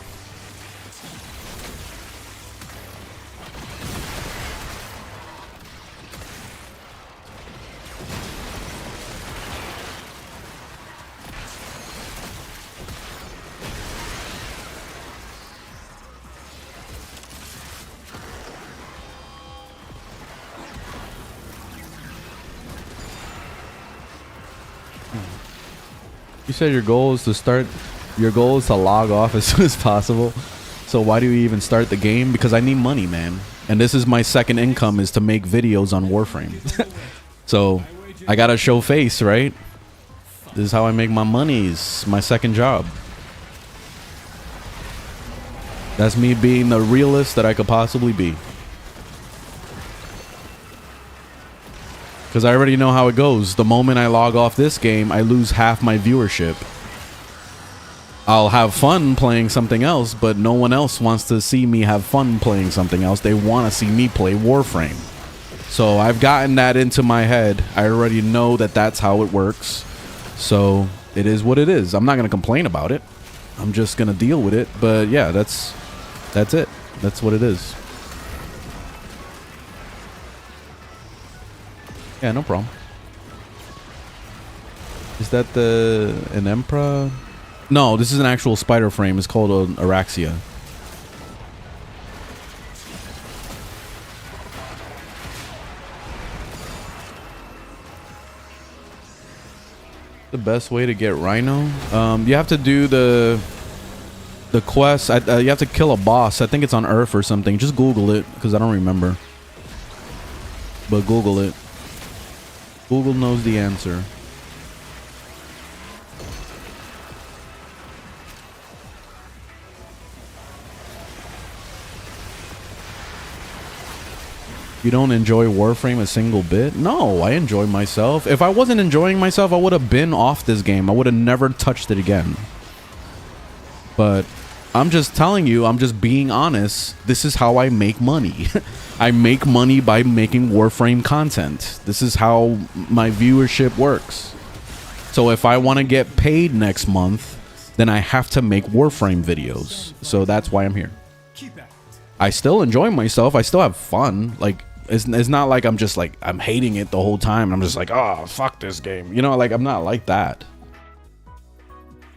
You said your goal is to log off as soon as possible. So why do you even start the game? Because I need money, man. And this is my second income, is to make videos on Warframe. So I gotta show face, right? This is how I make my money. It's my second job. That's me being the realist that I could possibly be. Because I already know how it goes. The moment I log off this game, I lose half my viewership. I'll have fun playing something else, but no one else wants to see me have fun playing something else. They want to see me play Warframe. So I've gotten that into my head. I already know that that's how it works. So it is what it is. I'm not going to complain about it. I'm just going to deal with it. But yeah, that's it. That's what it is. Yeah, no problem. Is that an Emperor? No, this is an actual spider frame. It's called an Araxia. The best way to get Rhino? You have to do the quest. You have to kill a boss. I think it's on Earth or something. Just Google it, because I don't remember. But Google it. Google knows the answer. You don't enjoy Warframe a single bit? No, I enjoy myself. If I wasn't enjoying myself, I would have been off this game. I would have never touched it again. But I'm just telling you, I'm just being honest. This is how I make money. I make money by making Warframe content. This is how my viewership works. So if I want to get paid next month, then I have to make Warframe videos. So that's why I'm here. I still enjoy myself. I still have fun. Like, it's not like I'm just like, I'm hating it the whole time. I'm just like, oh, fuck this game. You know, like, I'm not like that.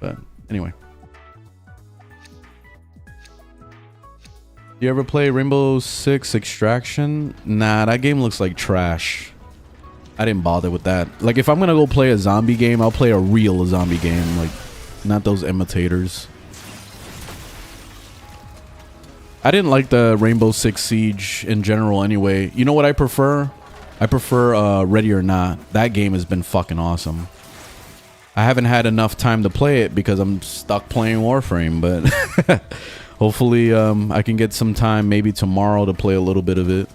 But anyway. You ever play Rainbow Six Extraction? Nah, that game looks like trash. I didn't bother with that. Like, if I'm gonna go play a zombie game, I'll play a real zombie game. Like, not those imitators. I didn't like the Rainbow Six Siege in general anyway. You know what I prefer? I prefer Ready or Not. That game has been fucking awesome. I haven't had enough time to play it because I'm stuck playing Warframe, but... Hopefully, I can get some time, maybe tomorrow, to play a little bit of it.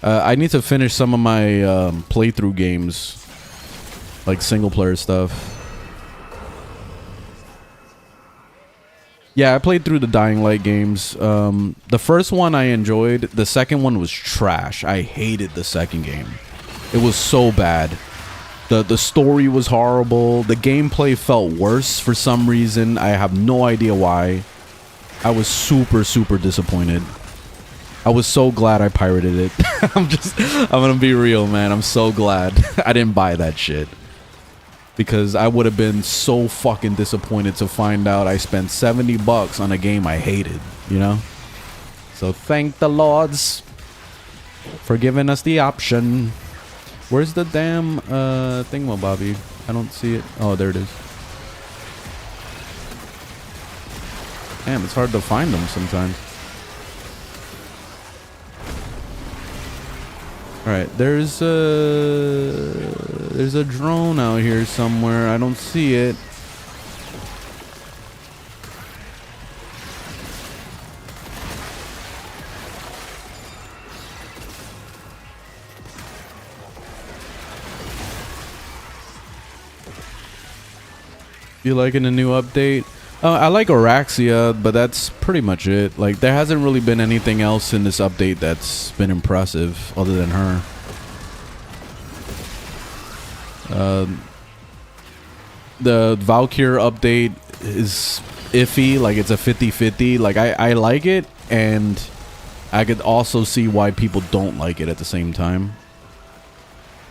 I need to finish some of my playthrough games, like single-player stuff. Yeah, I played through the Dying Light games. The first one I enjoyed. The second one was trash. I hated the second game. It was so bad. The story was horrible. The gameplay felt worse for some reason. I have no idea why. I was super, super disappointed. I was so glad I pirated it. I'm gonna be real, man. I'm so glad I didn't buy that shit. Because I would have been so fucking disappointed to find out I spent 70 bucks on a game I hated, you know? So thank the Lords for giving us the option. Where's the damn thingamabobby? I don't see it. Oh, there it is. Damn, it's hard to find them sometimes. Alright, there's a drone out here somewhere. I don't see it. You liking the new update? I like Araxia, but that's pretty much it. Like, there hasn't really been anything else in this update that's been impressive other than her. The Valkyr update is iffy, like it's a 50-50. Like I like it, and I could also see why people don't like it at the same time.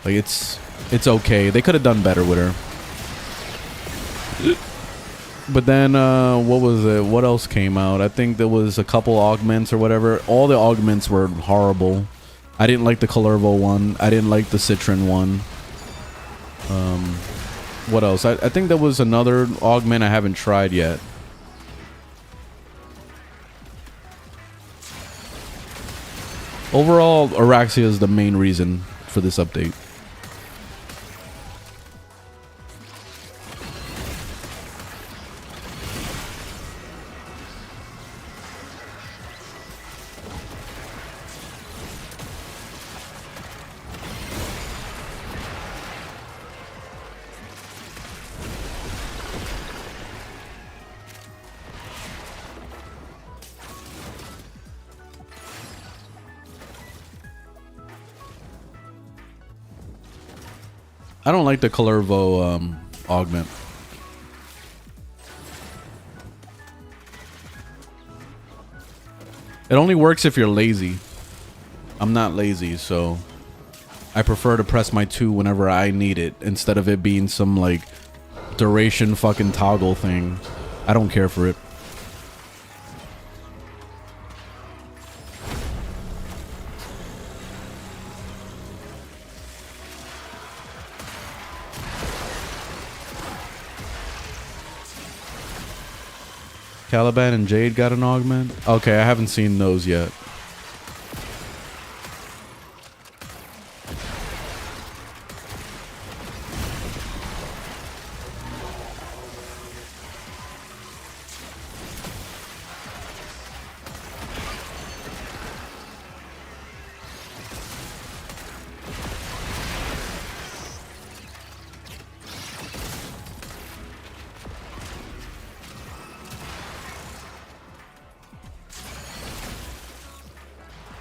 Like it's okay. They could have done better with her. But then what was it? What else came out? I think there was a couple augments or whatever. All the augments were horrible. I didn't like the Colorvo one. I didn't like the Citron one. What else? I think there was another augment I haven't tried yet. Overall, Araxia is the main reason for this update. I don't like the Colorvo augment. It only works if you're lazy. I'm not lazy, so I prefer to press my 2 whenever I need it instead of it being some like duration fucking toggle thing. I don't care for it. Caliban and Jade got an augment? Okay, I haven't seen those yet.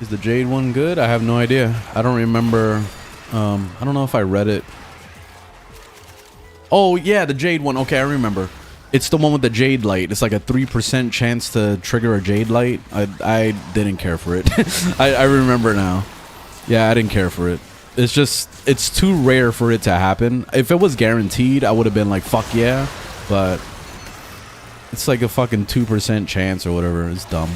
Is the Jade one good? I have no idea. I don't remember. I don't know if I read it. Oh, yeah, the Jade one. Okay, I remember. It's the one with the Jade light. It's like a 3% chance to trigger a Jade light. I didn't care for it. I remember now. Yeah, I didn't care for it. It's just, it's too rare for it to happen. If it was guaranteed, I would have been like, fuck yeah. But it's like a fucking 2% chance or whatever. It's dumb.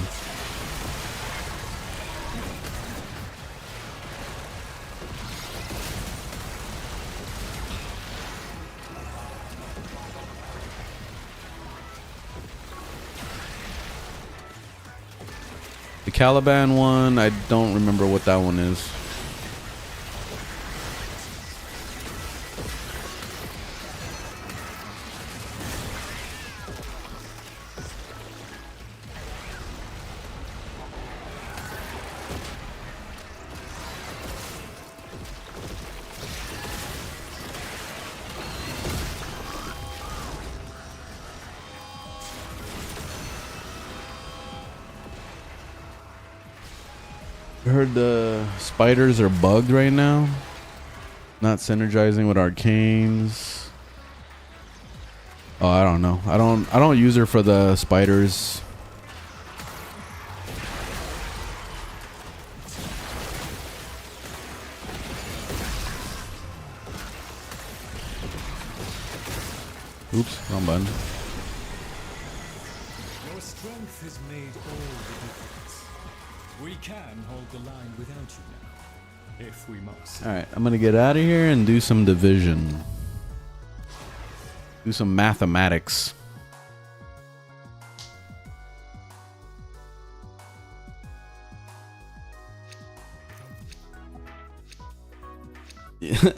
The Caliban one, I don't remember what that one is. I heard the spiders are bugged right now. Not synergizing with arcanes. Oh, I don't know. I don't use her for the spiders. Oops, wrong button. Your strength has made all the difference. We can hold the line without you now, if we must. Alright, I'm gonna get out of here and do some division. Do some mathematics.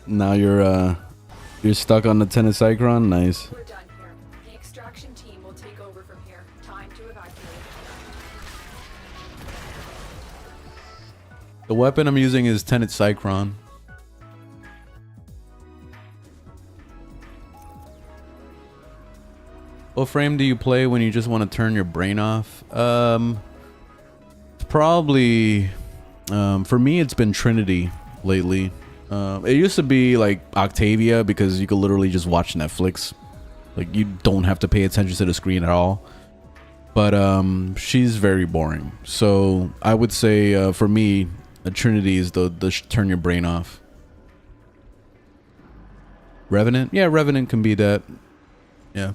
Now you're stuck on the Tenocycron? Nice. We're done here. The extraction team will take over from here. Time to evacuate. The weapon I'm using is Tenocycron. What frame do you play when you just want to turn your brain off? Probably, for me it's been Trinity lately. It used to be like Octavia because you could literally just watch Netflix. Like you don't have to pay attention to the screen at all. But she's very boring. So I would say for me, a Trinity is the turn your brain off. Revenant? Yeah, Revenant can be that. Yeah.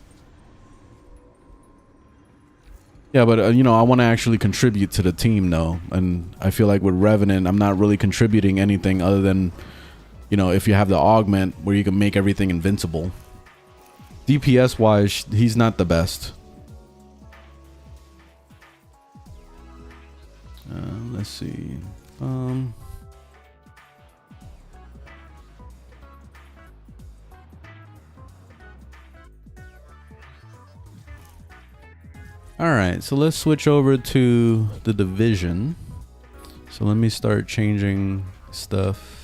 Yeah, but you know, I want to actually contribute to the team though. And I feel like with Revenant, I'm not really contributing anything other than, you know, if you have the augment where you can make everything invincible. DPS wise, he's not the best. Let's see. All right, so let's switch over to the division. So let me start changing stuff.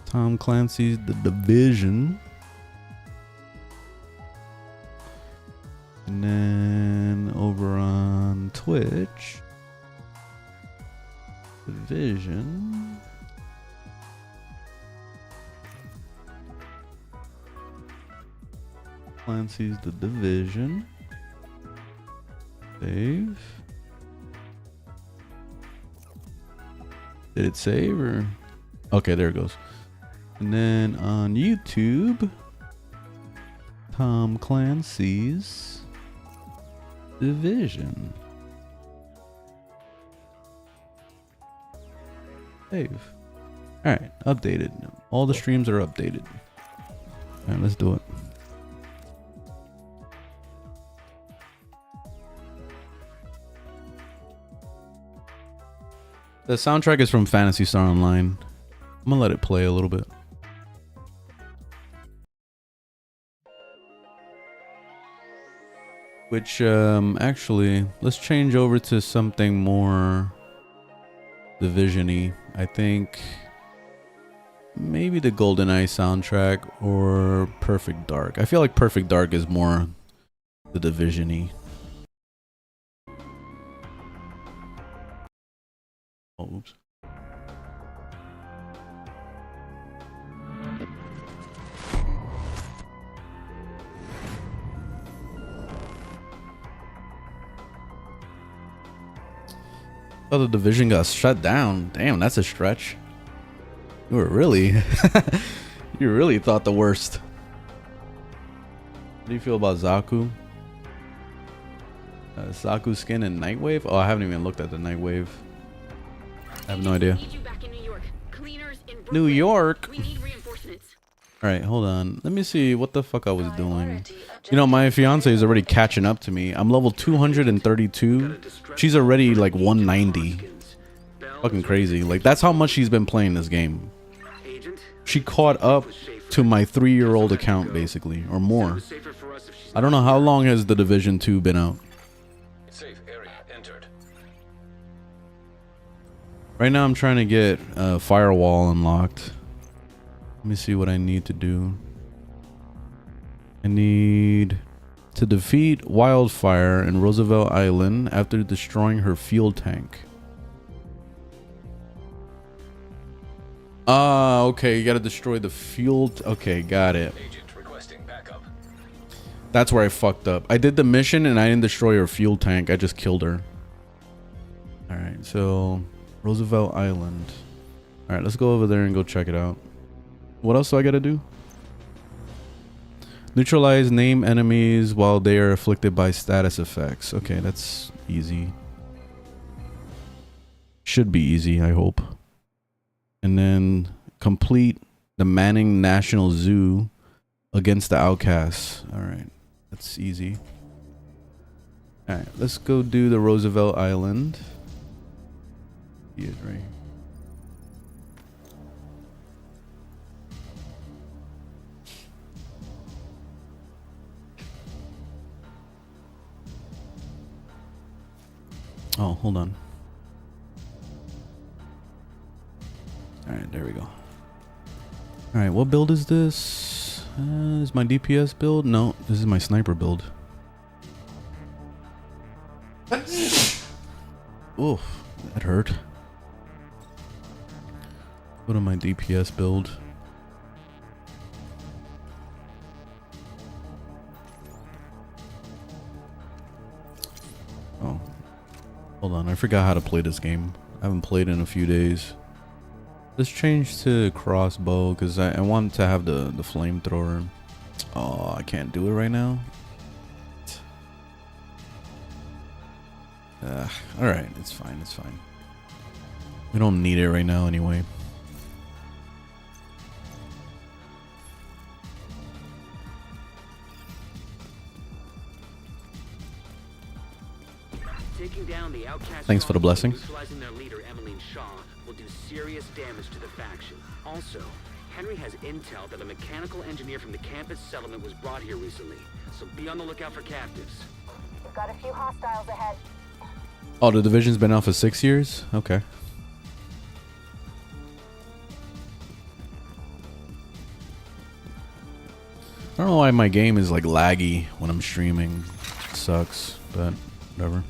Tom Clancy's The Division. And then over on Twitch, Division. Clancy's The Division. Save. Did it save or? Okay, there it goes. And then on YouTube, Tom Clancy's Division. Save. All right, updated. All the streams are updated. All right, let's do it. The soundtrack is from Phantasy Star Online. I'm gonna let it play a little bit. Which, actually, let's change over to something more Division-y. I think maybe the GoldenEye soundtrack or Perfect Dark. I feel like Perfect Dark is more the Division-y. Oh, oops. Oh, the Division got shut down. Damn, that's a stretch. You were really, you really thought the worst. How do you feel about Zaku? Zaku skin and Nightwave? Oh, I haven't even looked at the Nightwave. I have no idea. New York? Alright, hold on. Let me see what the fuck I was doing. You know, my fiance is already catching up to me. I'm level 232. She's already like 190. Fucking crazy. Like, that's how much she's been playing this game. She caught up to my 3-year-old account, basically, or more. I don't know how long has the Division 2 been out. Right now I'm trying to get Firewall unlocked. Let me see what I need to do. I need to defeat Wildfire in Roosevelt Island after destroying her fuel tank. Ah, okay, you gotta destroy the fuel. Okay, got it. Agent requesting backup. That's where I fucked up. I did the mission and I didn't destroy her fuel tank. I just killed her. Alright, so Roosevelt Island. Alright, let's go over there and go check it out. What else do I gotta do? Neutralize name enemies while they are afflicted by status effects. Okay, that's easy. Should be easy, I hope. And then complete the Manning National Zoo against the outcasts. Alright, that's easy. Alright, let's go do the Roosevelt Island. He is right here. Oh, hold on. Alright, there we go. Alright, what build is this? Is my DPS build? No, this is my sniper build. Oof, that hurt. What am my DPS build? Oh, hold on. I forgot how to play this game. I haven't played in a few days. Let's change to crossbow because I want to have the flamethrower. Oh, I can't do it right now. Alright, it's fine, it's fine. We don't need it right now anyway. Taking down the outcast Thanks for the blessing. neutralizing their leader, Emmeline Shaw, will do serious damage to the faction. Also, Henry has intel that a mechanical engineer from the campus settlement was brought here recently, so be on the lookout for captives. We've got a few hostiles ahead. Oh, the division's been out for 6 years? Okay. I don't know why my game is like laggy when I'm streaming. It sucks, but whatever.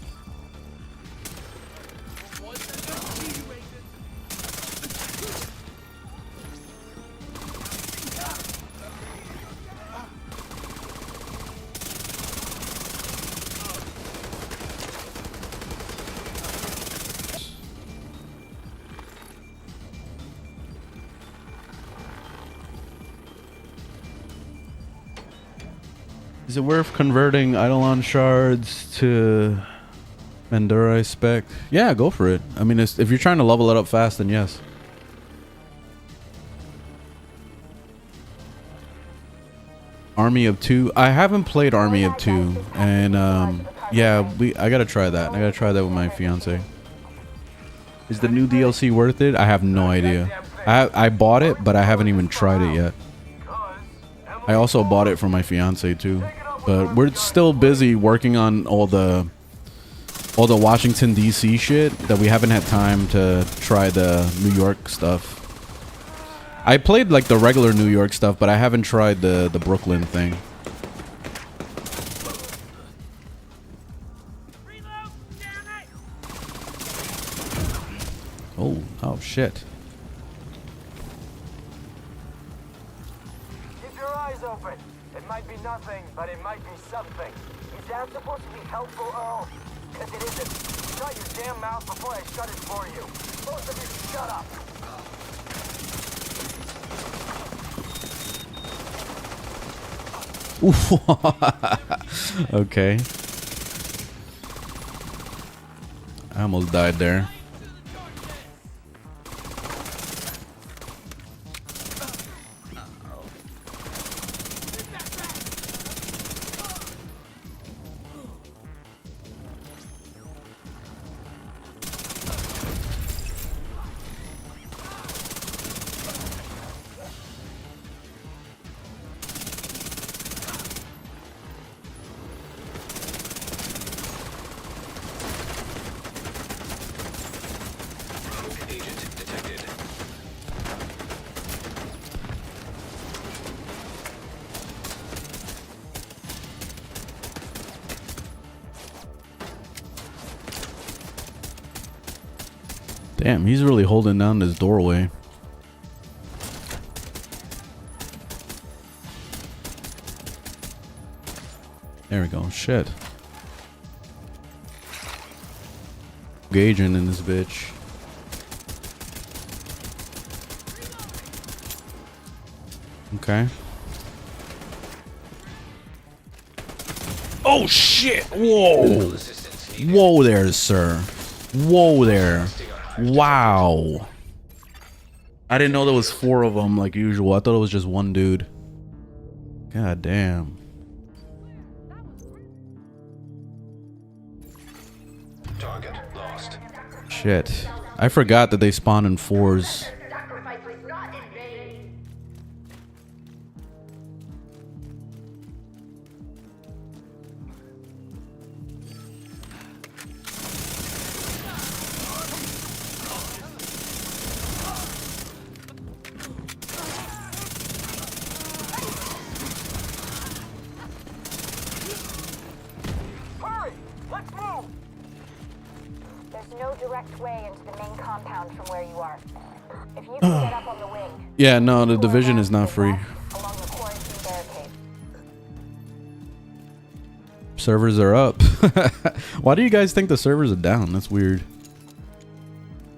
Is it worth converting Eidolon shards to Mandura spec? Yeah, go for it. I mean, if you're trying to level it up fast, then yes. Army of Two. I haven't played Army of Two, and yeah, I gotta try that. I gotta try that with my fiance. Is the new DLC worth it? I have no idea. I bought it, but I haven't even tried it yet. I also bought it for my fiance too, but we're still busy working on all the Washington DC shit that we haven't had time to try the New York stuff. I played like the regular New York stuff, but I haven't tried the Brooklyn thing. Oh shit. Open. It might be nothing, but it might be something. Is that supposed to be helpful, Earl? Because it isn't. Shut your damn mouth before I shut it for you. Both of you, shut up. Okay. I almost died there. Damn, he's really holding down this doorway. There we go. Shit. Gauging in this bitch. Okay. Oh shit! Whoa! Whoa there, sir. Whoa there. Wow. I didn't know there was 4 of them like usual. I thought it was just one dude. God damn. Target lost. Shit. I forgot that they spawn in 4s. no direct way into the main compound from where you are. If you can get up on the wing. Yeah, no, the division is not free. Along the quarantine barricade. Servers are up. Why do you guys think the servers are down? That's weird.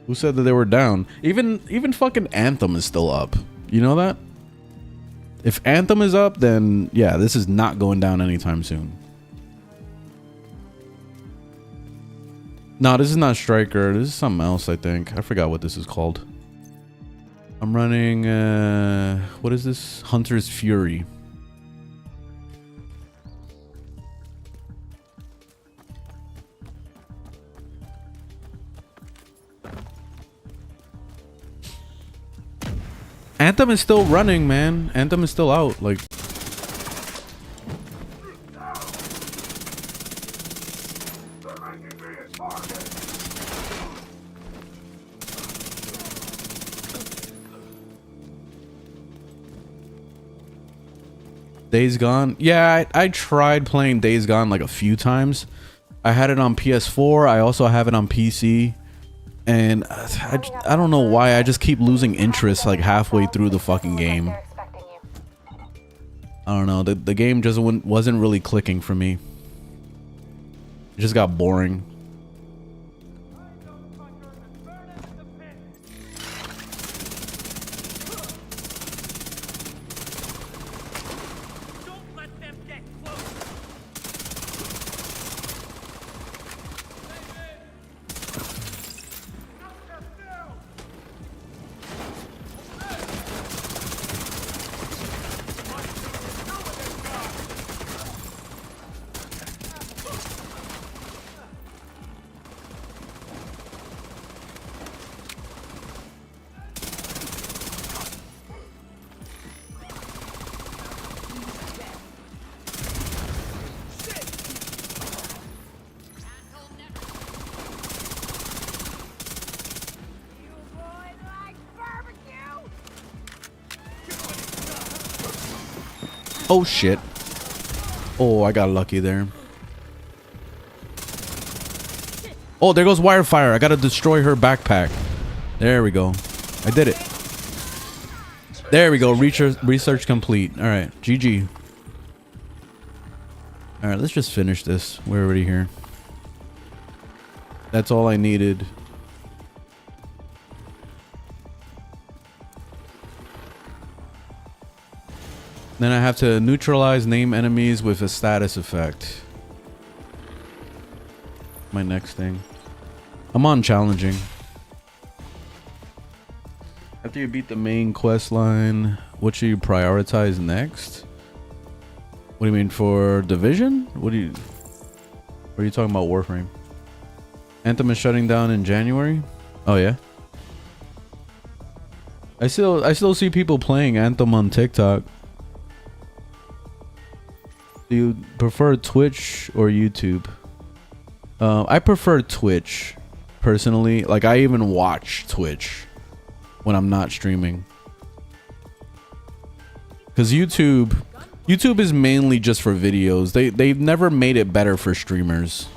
Who said that they were down? Even fucking Anthem is still up. You know that? If Anthem is up, then yeah, this is not going down anytime soon. No, this is not Striker. This is something else, I think. I forgot what this is called. I'm running, what is this? Hunter's Fury. Anthem is still running, man. Anthem is still out. Like, Days Gone. Yeah, I tried playing Days Gone like a few times. I had it on PS4. I also have it on PC. And I don't know why. I just keep losing interest like halfway through the fucking game. I don't know. The game just wasn't really clicking for me. It just got boring. Oh shit. Oh, I got lucky there. Oh, there goes Wirefire. I gotta destroy her backpack. There we go. I did it. There we go. Research complete. Alright, GG. Alright, let's just finish this. We're already here. That's all I needed. Then I have to neutralize name enemies with a status effect. My next thing. I'm on challenging. After you beat the main quest line, what should you prioritize next? What do you mean, for Division? What are you talking about? Warframe. Anthem is shutting down in January? Oh yeah. I still see people playing Anthem on TikTok. Do you prefer Twitch or YouTube? I prefer Twitch, personally. Like, I even watch Twitch when I'm not streaming. Because YouTube is mainly just for videos. They've never made it better for streamers.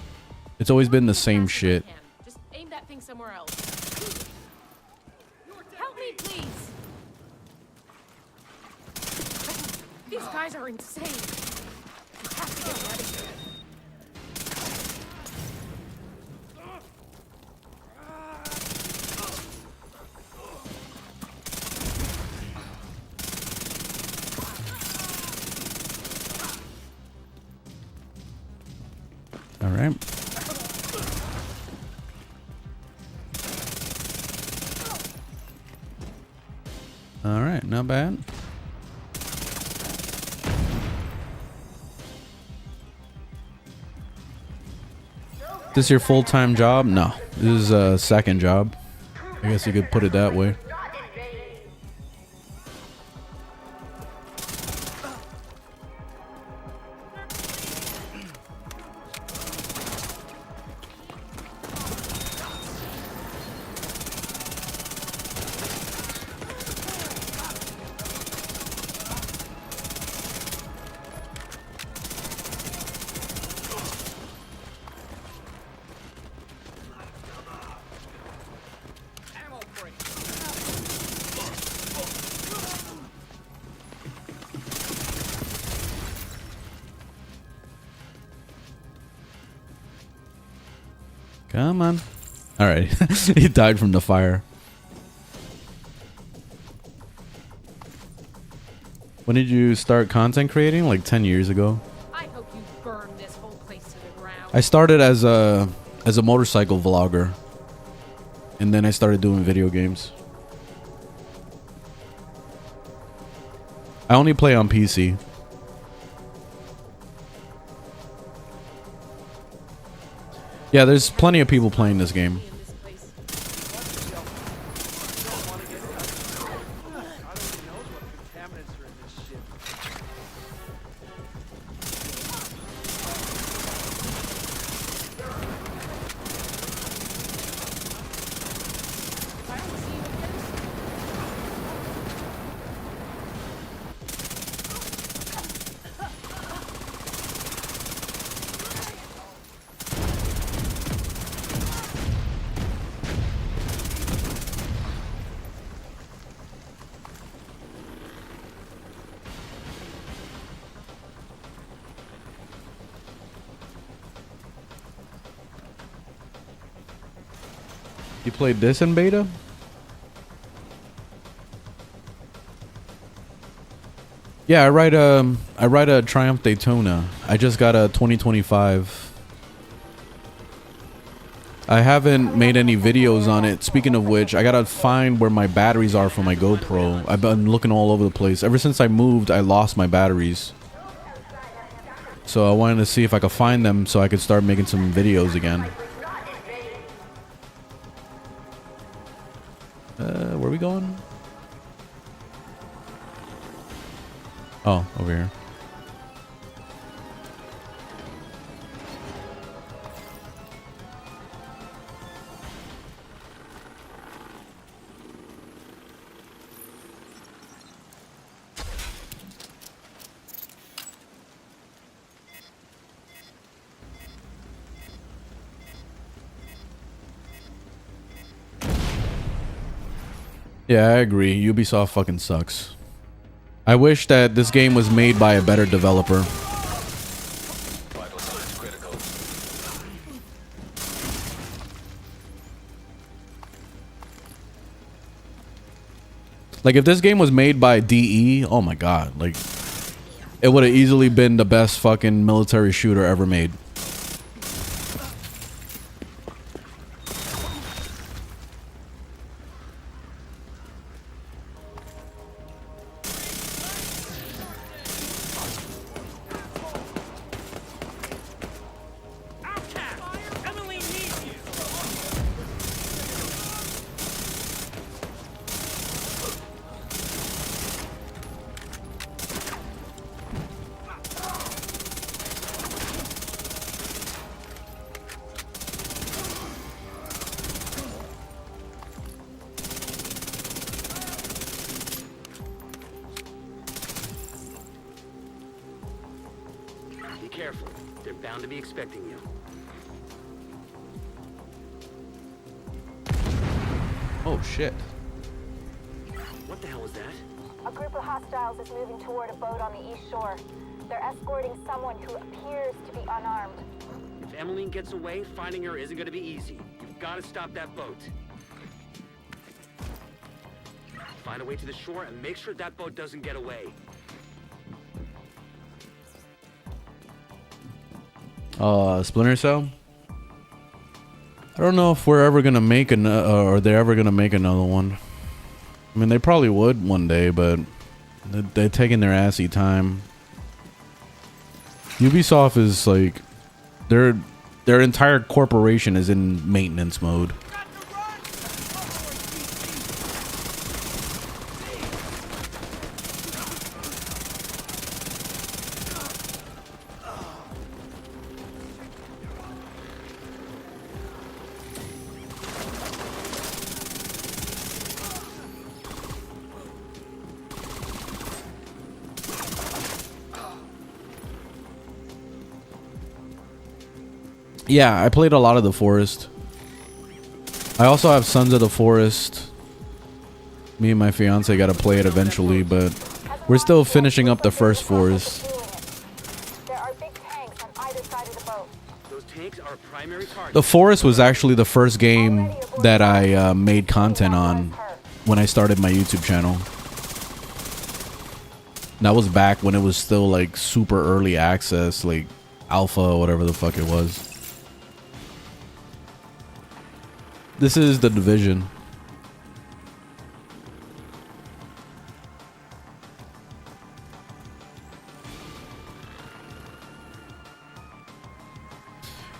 It's always been the same shit. Just aim that thing somewhere else. Help me, please. These guys are insane. You have to get ready. All right. All right, not bad. This your full-time job? No, this is a second job. I guess you could put it that way. Come on. All right. He died from the fire. When did you start content creating? Like 10 years ago. I hope you burn this whole place to the ground. I started as a motorcycle vlogger. And then I started doing video games. I only play on PC. Yeah, there's plenty of people playing this game. You played this in beta? Yeah, I ride a Triumph Daytona. I just got a 2025. I haven't made any videos on it. Speaking of which, I gotta find where my batteries are for my GoPro. I've been looking all over the place. Ever since I moved, I lost my batteries. So I wanted to see if I could find them so I could start making some videos again. Where are we going? Oh, over here. Yeah, I agree. Ubisoft fucking sucks. I wish that this game was made by a better developer. Like, if this game was made by DE, oh my god, like, it would have easily been the best fucking military shooter ever made. Careful. They're bound to be expecting you. Oh shit. What the hell was that? A group of hostiles is moving toward a boat on the east shore. They're escorting someone who appears to be unarmed. If Emmeline gets away, finding her isn't going to be easy. You've got to stop that boat. Find a way to the shore and make sure that boat doesn't get away. Splinter Cell? I don't know if we're ever gonna make or they're ever gonna make another one. I mean, they probably would one day, but they're taking their assy time. Ubisoft is like, their entire corporation is in maintenance mode. Yeah, I played a lot of The Forest. I also have Sons of the Forest. Me and my fiance got to play it eventually, but we're still finishing up the first Forest. There are big tanks on either side of the boat. Those tanks are a primary target The Forest was actually the first game that I made content on when I started my YouTube channel. That was back when it was still like super early access, like alpha or whatever the fuck it was. This is The Division.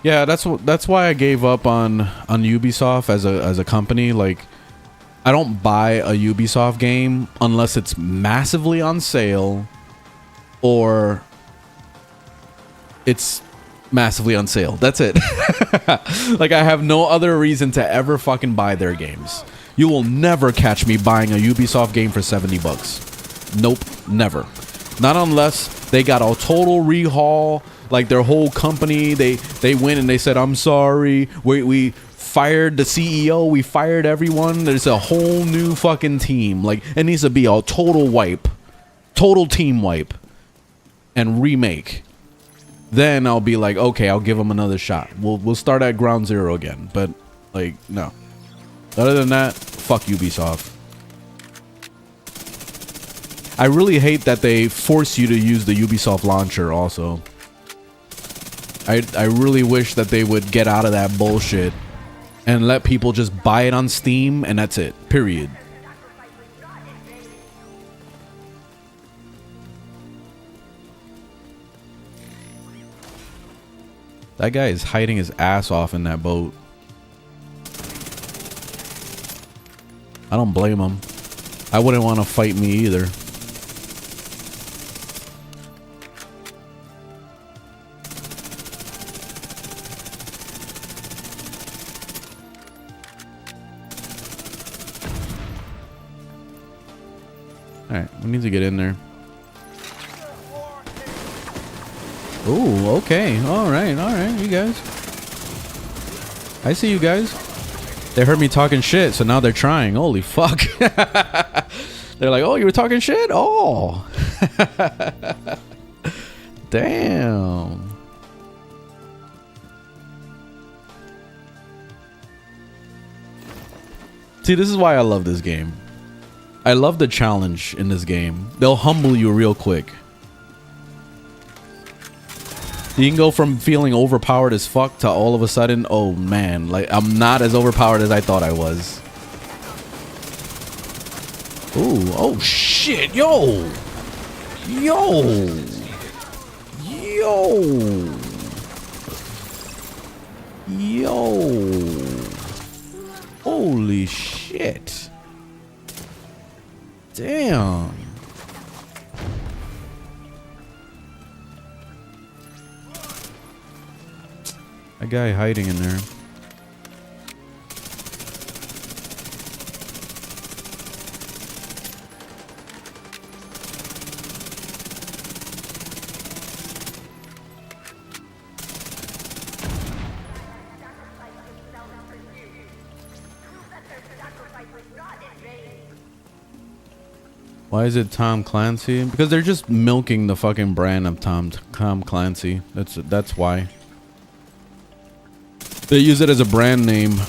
Yeah, that's why I gave up on Ubisoft as a company. Like, I don't buy a Ubisoft game unless it's massively on sale or it's massively on sale. That's it. Like, I have no other reason to ever fucking buy their games. You will never catch me buying a Ubisoft game for 70 bucks. Nope, never. Not unless they got a total rehaul. Like, their whole company, they went and they said, I'm sorry, we fired the CEO, we fired everyone, there's a whole new fucking team. Like, it needs to be a total wipe, total team wipe, and remake. Then I'll be like, okay, I'll give them another shot. We'll start at ground zero again. But, like, no. Other than that, fuck Ubisoft. I really hate that they force you to use the Ubisoft launcher also. I really wish that they would get out of that bullshit and let people just buy it on Steam and that's it. Period. That guy is hiding his ass off in that boat. I don't blame him. I wouldn't want to fight me either. Alright, we need to get in there. Oh, okay. Alright, you guys. I see you guys. They heard me talking shit, so now they're trying. Holy fuck. They're like, oh, you were talking shit? Oh. Damn. See, this is why I love this game. I love the challenge in this game. They'll humble you real quick. You can go from feeling overpowered as fuck to all of a sudden, oh man, like I'm not as overpowered as I thought I was. Ooh, oh shit, yo! Yo! Yo! Yo! Holy shit. Damn. A guy hiding in there. Why is it Tom Clancy? Because they're just milking the fucking brand of Tom Clancy. That's why. They use it as a brand name.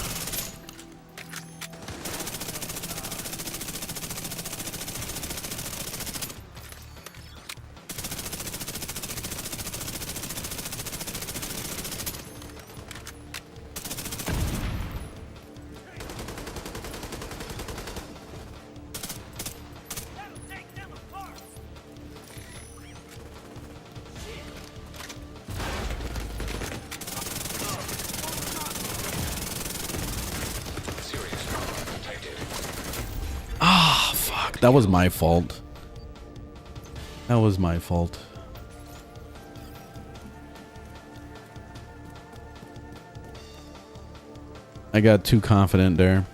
That was my fault. That was my fault. I got too confident there.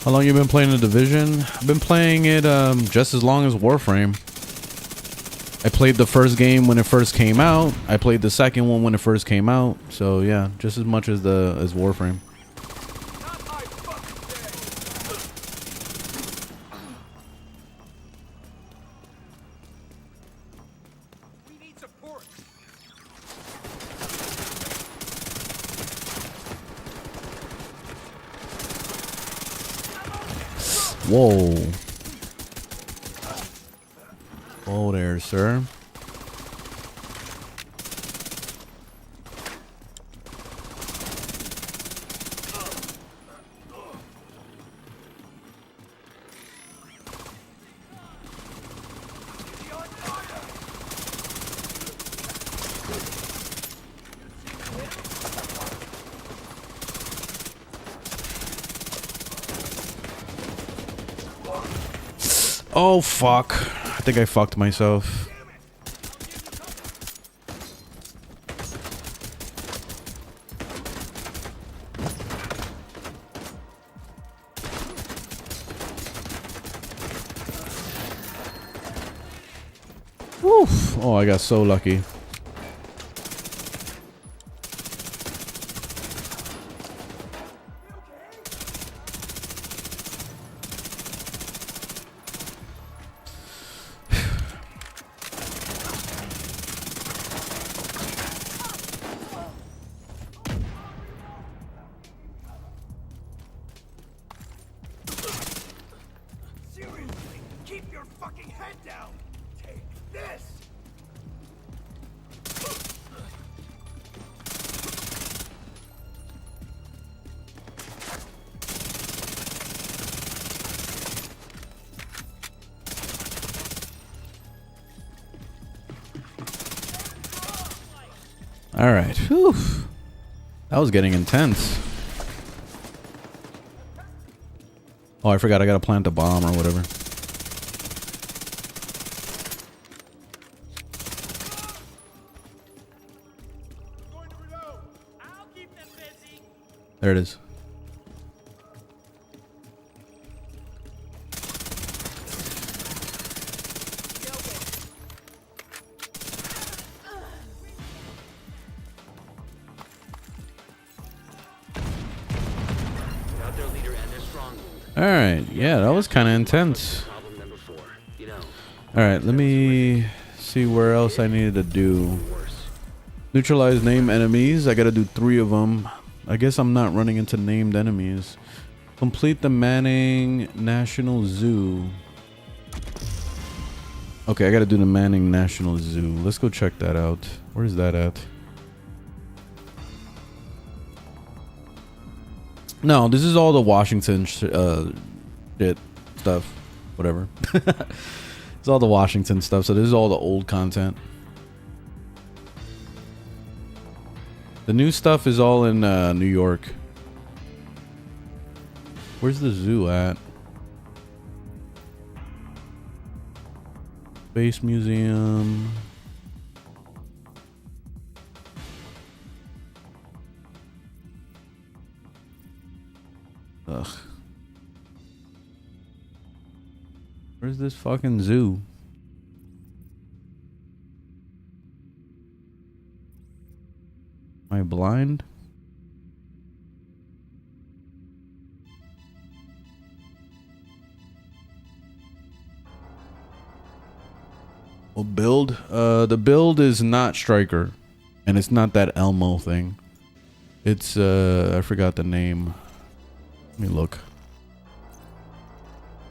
How long you been playing the Division? I've been playing it just as long as Warframe. I played the first game when it first came out. I played the second one when it first came out. So yeah, just as much as Warframe. Whoa. Whoa there, sir. Oh fuck. I think I fucked myself. Woof. Oh, I got so lucky. All right. Whew. That was getting intense. Oh, I forgot I gotta plant the bomb or whatever. There it is. Alright, yeah, that was kind of intense. Alright, let me see where else I needed to do. Neutralize named enemies. I gotta do 3 of them. I guess I'm not running into named enemies. Complete the Manning National Zoo. Okay, I gotta do the Manning National Zoo. Let's go check that out. Where's that at? No, this is all the Washington shit stuff. Whatever. It's all the Washington stuff, so this is all the old content. The new stuff is all in New York. Where's the zoo at? Space Museum. Ugh. Where's this fucking zoo? Am I blind? Well, build. The build is not Striker, and it's not that Elmo thing. It's I forgot the name. Let me look.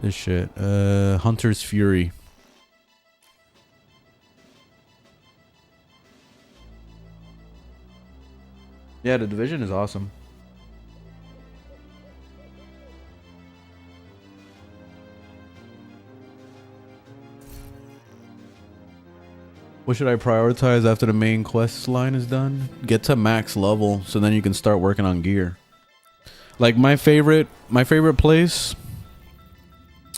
This shit. Hunter's Fury. Yeah, the Division is awesome. What should I prioritize after the main quest line is done? Get to max level so then you can start working on gear. Like my favorite place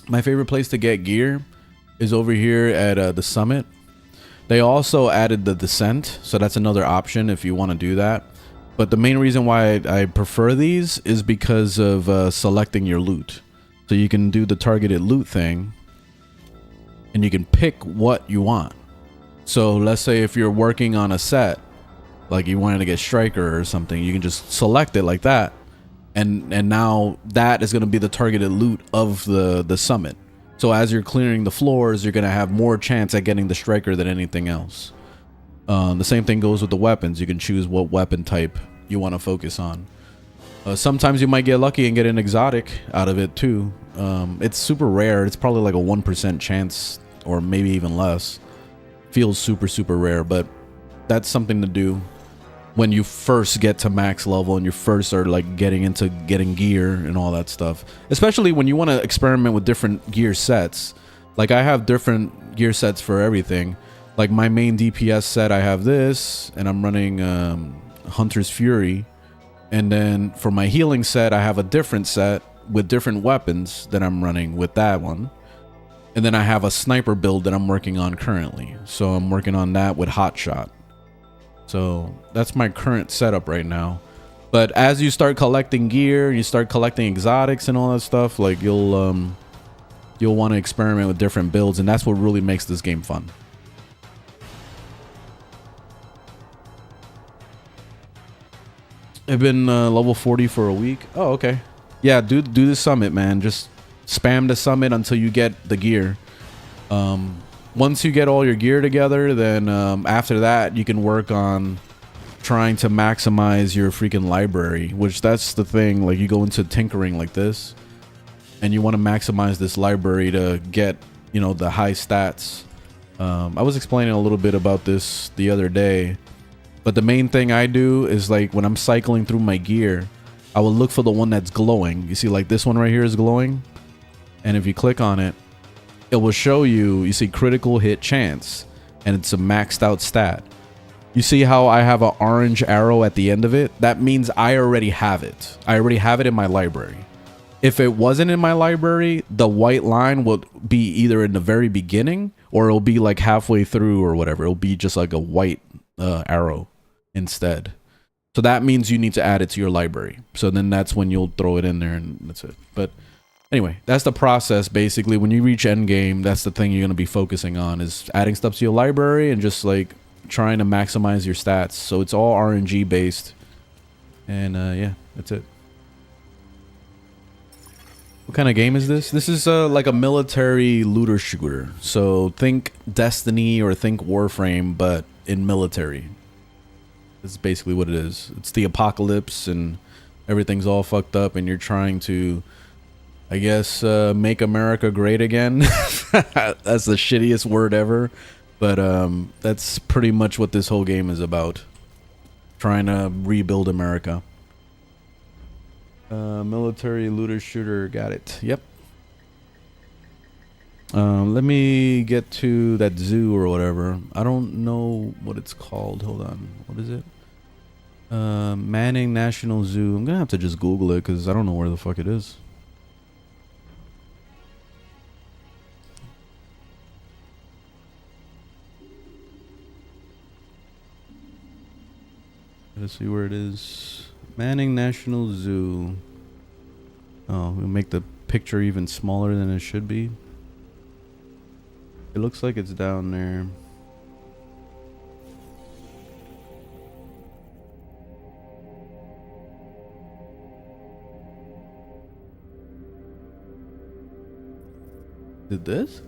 to get gear is over here at the summit. They also added the descent, so that's another option if you want to do that. But the main reason why I prefer these is because of selecting your loot. So you can do the targeted loot thing, and you can pick what you want. So let's say if you're working on a set, like you wanted to get Striker or something, you can just select it like that, and now that is going to be the targeted loot of the summit. So as you're clearing the floors, you're going to have more chance at getting the Striker than anything else. The same thing goes with the weapons. You can choose what weapon type you want to focus on. Sometimes you might get lucky and get an exotic out of it too. It's super rare. It's probably like a 1% chance, or maybe even less. Feels super rare, but that's something to do when you first get to max level and you first are like getting into getting gear and all that stuff. Especially when you want to experiment with different gear sets. Like I have different gear sets for everything. Like my main DPS set, I have this, and I'm running Hunter's Fury. And then for my healing set, I have a different set with different weapons that I'm running with that one. And then I have a sniper build that I'm working on currently. So I'm working on that with Hotshot. So that's my current setup right now. But as you start collecting gear, you start collecting exotics and all that stuff, like you'll want to experiment with different builds, and that's what really makes this game fun. I've been level 40 for a week. Oh, okay. Yeah, do the summit, man. Just spam the summit until you get the gear. Once you get all your gear together, then after that you can work on trying to maximize your freaking library, which that's the thing. Like you go into tinkering like this and you want to maximize this library to get, you know, the high stats. I was explaining a little bit about this the other day, but the main thing I do is like when I'm cycling through my gear, I will look for the one that's glowing. You see, like this one right here is glowing, and if you click on it, it will show you, you see critical hit chance, and it's a maxed out stat. You see how I have an orange arrow at the end of it? That means I already have it. I already have it in my library. If it wasn't in my library, the white line would be either in the very beginning or it'll be like halfway through or whatever. It'll be just like a white arrow instead. So that means you need to add it to your library. So then that's when you'll throw it in there and that's it. But anyway, that's the process basically. When you reach end game, that's the thing you're going to be focusing on, is adding stuff to your library and just like trying to maximize your stats. So it's all RNG based. And yeah, that's it. What kind of game is this? This is like a military looter shooter. So think Destiny or think Warframe, but in military. That's basically what it is. It's the apocalypse and everything's all fucked up and you're trying to, I guess, make America great again. That's the shittiest word ever. But that's pretty much what this whole game is about. Trying to rebuild America. Military looter shooter, got it. Yep. Let me get to that zoo or whatever. I don't know what it's called. Hold on. What is it? Manning National Zoo. I'm gonna have to just Google it because I don't know where the fuck it is. Let's see where it is. Manning National Zoo. Oh, we'll make the picture even smaller than it should be. It looks like it's down there. Did this?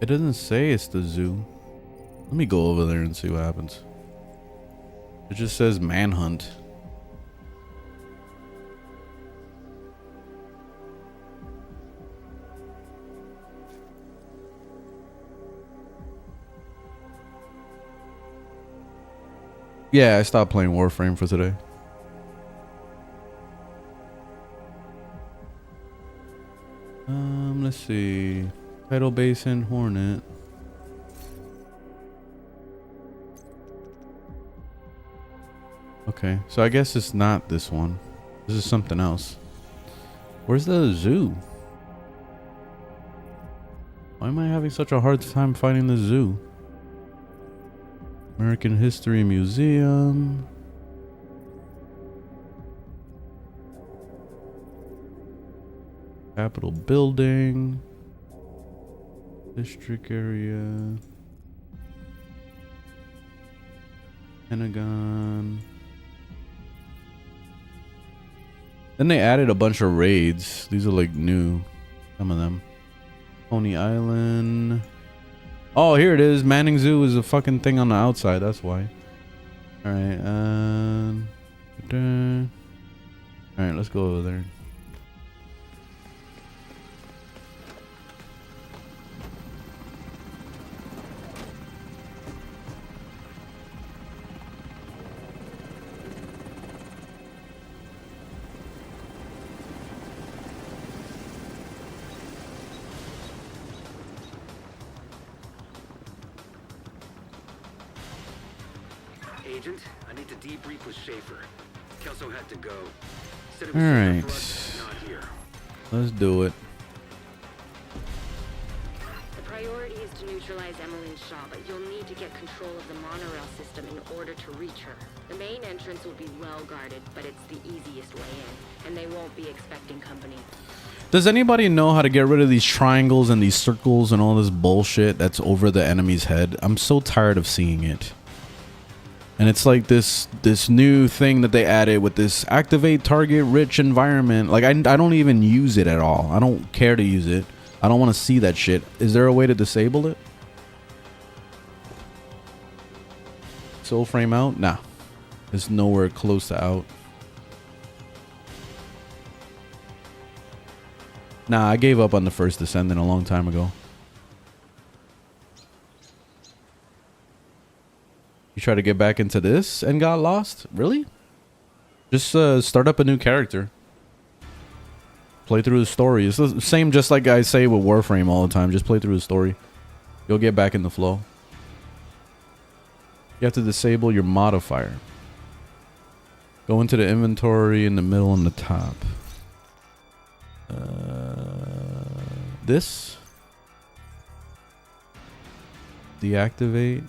It doesn't say it's the zoo. Let me go over there and see what happens. It just says manhunt. Yeah, I stopped playing Warframe for today. Let's see. Tidal Basin, Hornet. Okay, so I guess it's not this one. This is something else. Where's the zoo? Why am I having such a hard time finding the zoo? American History Museum. Capitol Building. District area. Pentagon. Then they added a bunch of raids. These are like new. Some of them. Coney Island. Oh, here it is. Manning Zoo is a fucking thing on the outside. That's why. Alright. Alright, let's go over there. Agent, I need to debrief with Schaefer. Kelso had to go. Said it All was right. for us, not here. Let's do it. The priority is to neutralize Emmeline Shaw, but you'll need to get control of the monorail system in order to reach her. The main entrance will be well guarded, but it's the easiest way in, and they won't be expecting company. Does anybody know how to get rid of these triangles and these circles and all this bullshit that's over the enemy's head? I'm so tired of seeing it. And it's like this new thing that they added with this activate target rich environment. Like I don't even use it at all. I don't care to use it. I don't want to see that shit. Is there a way to disable it? Soul frame out? Nah. It's nowhere close to out. Nah, I gave up on the first Descendant a long time ago. You try to get back into this and got lost? Really? Just start up a new character. Play through the story. It's the same just like I say with Warframe all the time. Just play through the story. You'll get back in the flow. You have to disable your modifier. Go into the inventory in the middle and the top. This. Deactivate.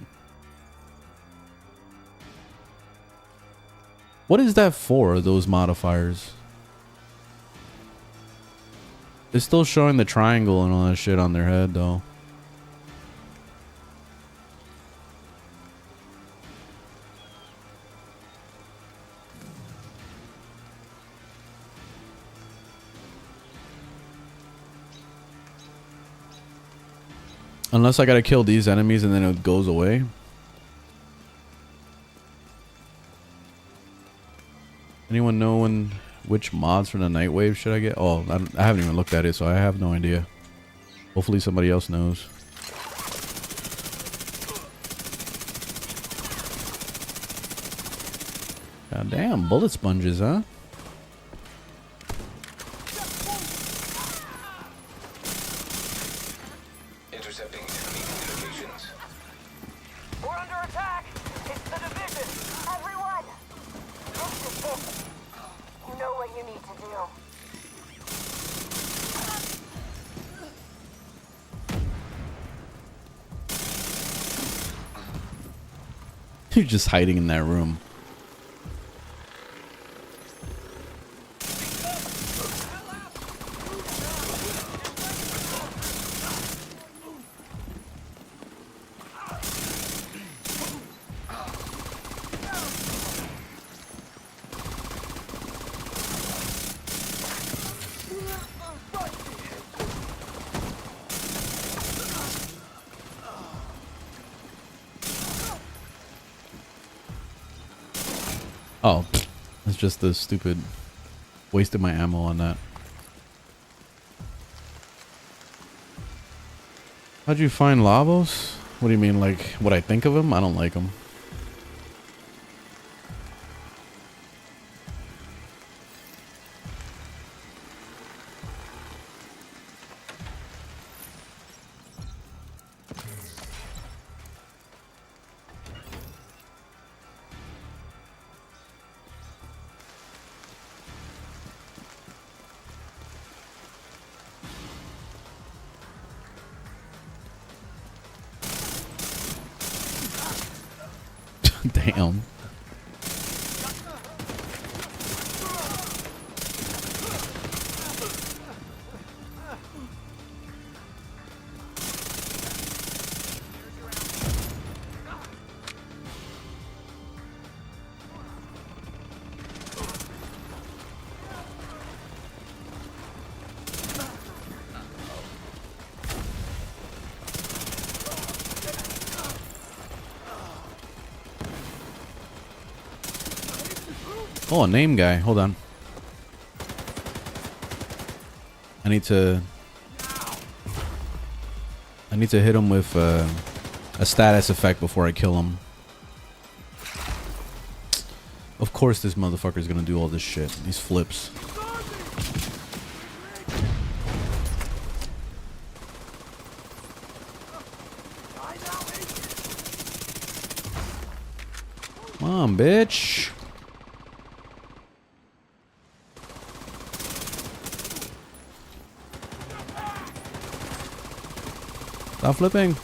What is that for, those modifiers? It's still showing the triangle and all that shit on their head, though. Unless I gotta kill these enemies and then it goes away. Anyone know which mods from the Nightwave should I get? Oh, I haven't even looked at it, so I have no idea. Hopefully somebody else knows. God damn, bullet sponges, huh? Intercepting enemy communications. We're under attack! It's the division! Everyone! You know what you need to do. You're just hiding in that room. Oh, that's just the stupid wasted my ammo on that. How'd you find Lavos? What do you mean, like what I think of him? I don't like him. Damn. Oh, a name guy. Hold on. I need to hit him with a status effect before I kill him. Of course this motherfucker's gonna do all this shit. These flips. Come on, bitch. Stop flipping.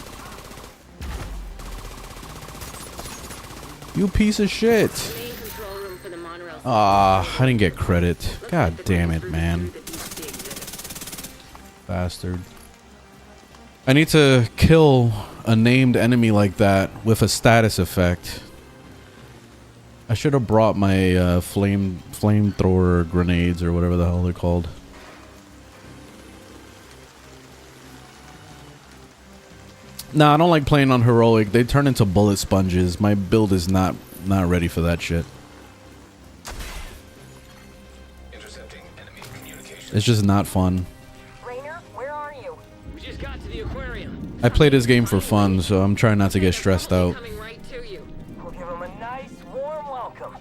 You piece of shit. Ah, I didn't get credit. God damn it, man. Bastard. I need to kill a named enemy like that with a status effect. I should have brought my flamethrower grenades or whatever the hell they're called. Nah, I don't like playing on heroic. They turn into bullet sponges. My build is not ready for that shit. Intercepting enemy communications. It's just not fun. Rainer, where are you? We just got to the aquarium. I play this game for fun, so I'm trying not to get stressed out. Coming right to you. We'll give him a nice, warm welcome.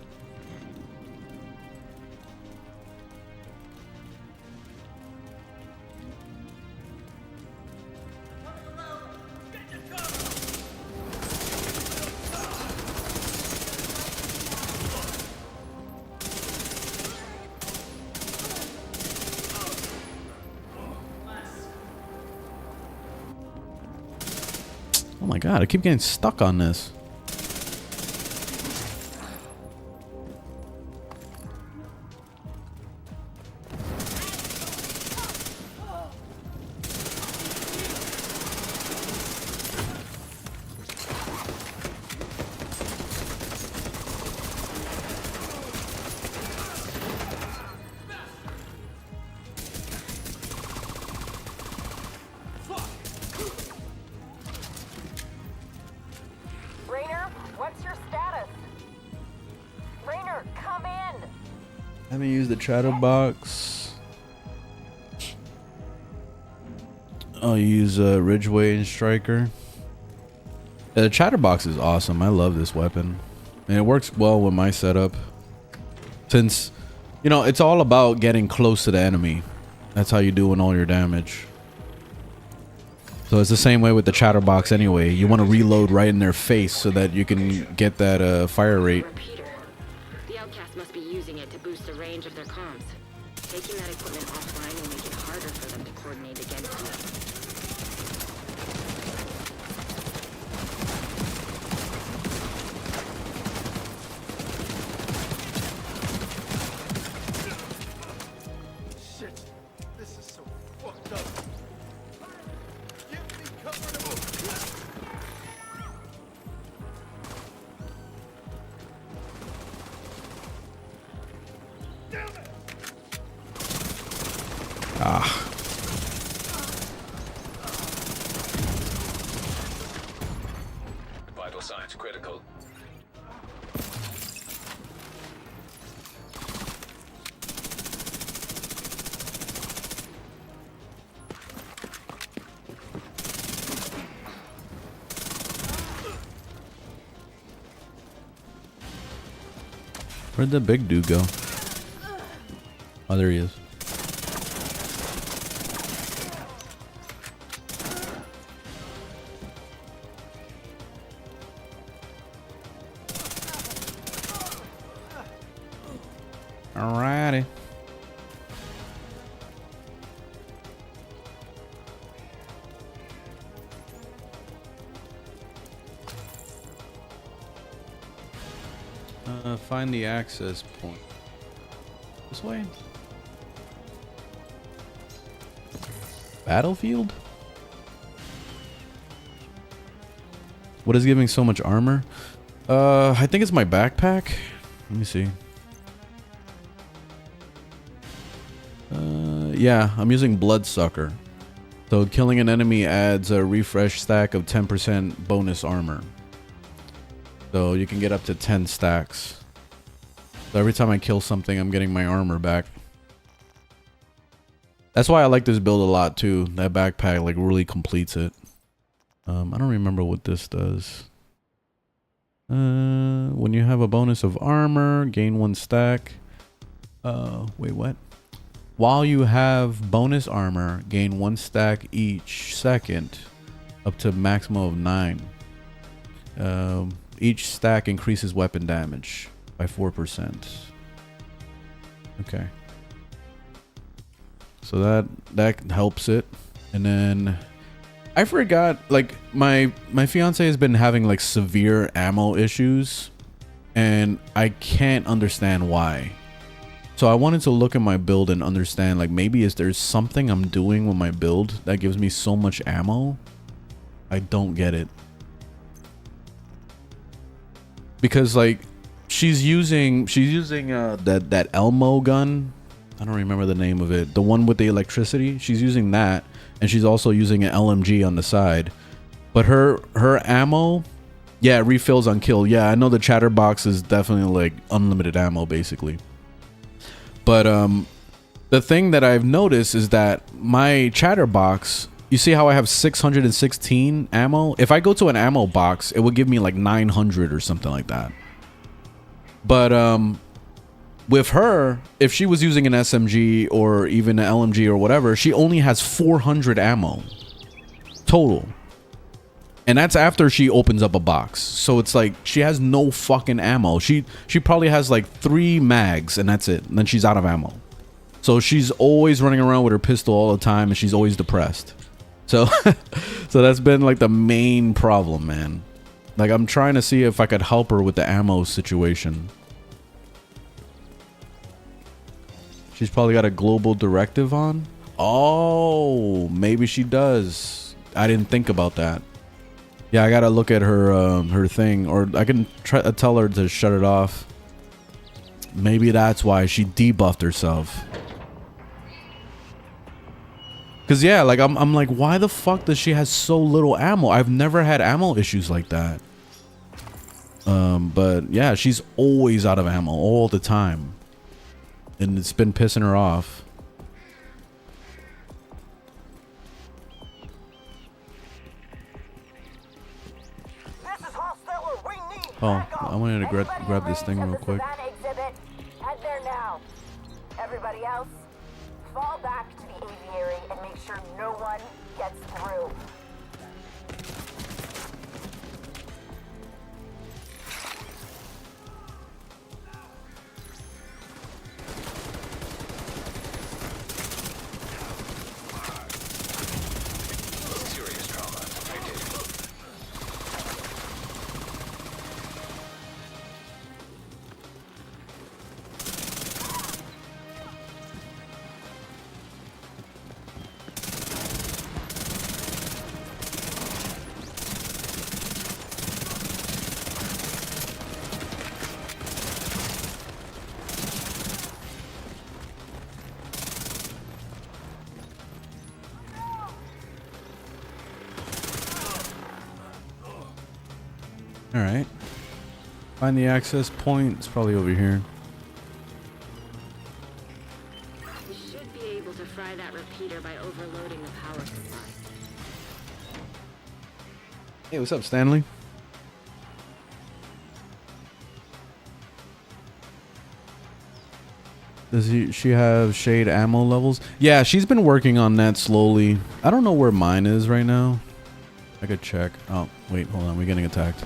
Oh my god, I keep getting stuck on this. Rainer, what's your status? Rainer, come in! I haven't used the chatterbox. I'll use Ridgeway and Striker. The chatterbox is awesome. I love this weapon. And it works well with my setup. Since, you know, it's all about getting close to the enemy. That's how you're doing all your damage. So it's the same way with the chatterbox anyway. You want to reload right in their face so that you can get that fire rate. Repeater. The outcast must be using it to boost the range of their comms. Taking that equipment offline will make it harder for them to coordinate against you. Shit, this is so fucked up. Give me comfortable. Damn it! Ah. Vital signs critical. Where'd the big dude go? Oh, there he is. Alrighty. Find the access point. This way? Battlefield? What is giving so much armor? I think it's my backpack. Let me see. Yeah, I'm using Bloodsucker. So killing an enemy adds a refresh stack of 10% bonus armor. So you can get up to 10 stacks. So every time I kill something, I'm getting my armor back. That's why I like this build a lot too. That backpack like really completes it. I don't remember what this does. When you have a bonus of armor, gain 1 stack. Wait, what? While you have bonus armor, gain 1 stack each second, up to maximum of 9. Each stack increases weapon damage by 4%. Okay. So that helps it. And then I forgot, like my fiance has been having like severe ammo issues and I can't understand why. So I wanted to look at my build and understand, like, maybe there's something I'm doing with my build that gives me so much ammo. I don't get it. Because like she's using that Elmo gun. I don't remember the name of it. The one with the electricity. She's using that, and she's also using an LMG on the side. But her ammo, yeah, refills on kill. Yeah, I know the chatterbox is definitely like unlimited ammo basically. But the thing that I've noticed is that my chatterbox, you see how I have 616 ammo? If I go to an ammo box, it would give me like 900 or something like that. But with her, if she was using an SMG or even an LMG or whatever, she only has 400 ammo total. And that's after she opens up a box. So it's like she has no fucking ammo. She probably has like 3 mags and that's it. And then she's out of ammo. So she's always running around with her pistol all the time and she's always depressed. So so that's been like the main problem, man. Like I'm trying to see if I could help her with the ammo situation. She's probably got a global directive on. Oh, maybe she does. I didn't think about that. Yeah, I gotta look at her her thing, or I can try to tell her to shut it off. Maybe that's why she debuffed herself. Cause yeah, like I'm like, why the fuck does she have so little ammo? I've never had ammo issues like that. But yeah, she's always out of ammo all the time, and it's been pissing her off. Oh, I wanted to grab this thing real quick. Head there now. Everybody else, fall back to the aviary and make sure no one gets through. Serious trauma. All right. Find the access point. It's probably over here. We should be able to fry that repeater by overloading the power supply. Hey, what's up, Stanley? Does she have shade ammo levels? Yeah, she's been working on that slowly. I don't know where mine is right now. I could check. Oh, wait, hold on. We're getting attacked.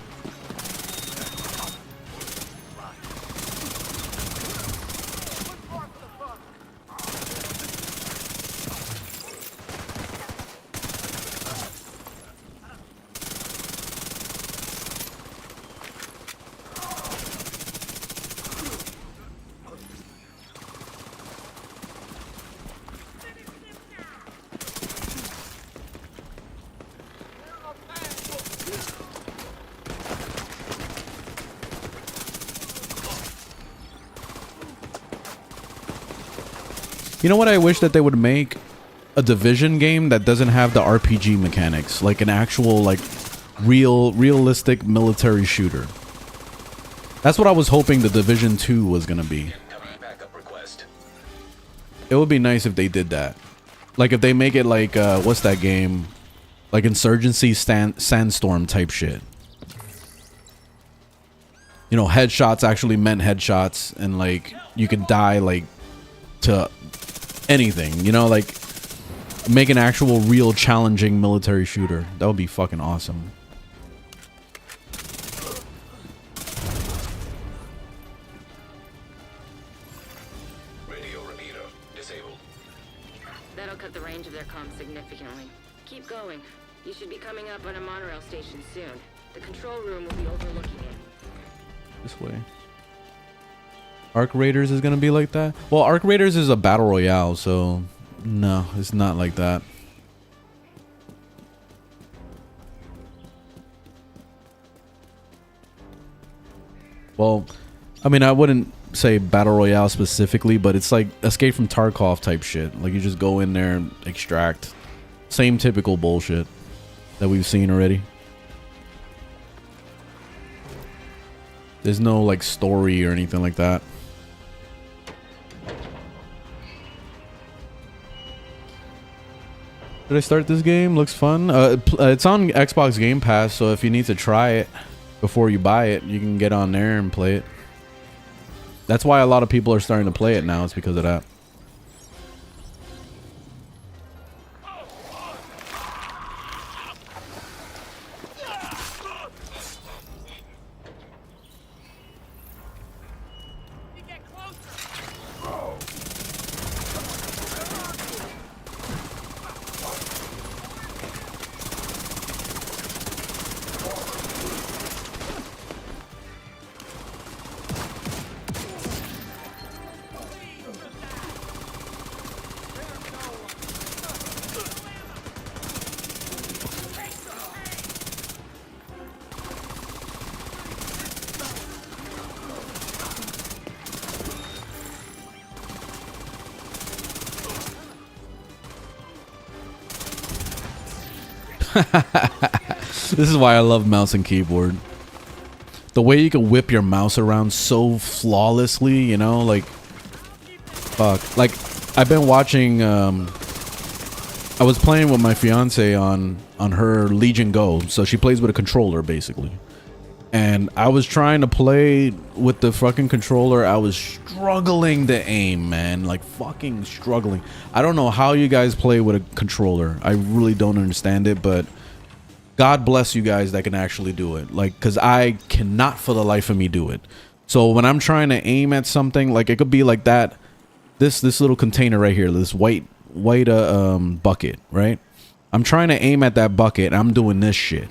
You know what I wish that they would make? A Division game that doesn't have the RPG mechanics, like an actual like realistic military shooter. That's what I was hoping the Division 2 was gonna be. It would be nice if they did that. Like if they make it like what's that game? Like Insurgency Sandstorm type shit. You know, headshots actually meant headshots, and like you could die like to anything, you know, like make an actual real challenging military shooter. That would be fucking awesome. Radio repeater disabled. That'll cut the range of their comms significantly. Keep going. You should be coming up on a monorail station soon. The control room will be overlooking it. This way. Arc Raiders is gonna be like that? Well, Arc Raiders is a battle royale, so no, it's not like that. Well, I mean, I wouldn't say battle royale specifically, but it's like Escape from Tarkov type shit. Like you just go in there and extract. Same typical bullshit that we've seen already. There's no like story or anything like that. Did I start this game? Looks fun. It's on Xbox Game Pass, so if you need to try it before you buy it, you can get on there and play it. That's why a lot of people are starting to play it now. It's because of that. This is why I love mouse and keyboard. The way you can whip your mouse around so flawlessly, you know, like fuck. Like I've been watching I was playing with my fiance on her Legion Go, so she plays with a controller basically. And I was trying to play with the fucking controller. I was struggling to aim, man. Like fucking struggling. I don't know how you guys play with a controller. I really don't understand it, but God bless you guys that can actually do it. Like, cause I cannot for the life of me do it. So when I'm trying to aim at something, like it could be like that, this little container right here, this white bucket, right? I'm trying to aim at that bucket and I'm doing this shit.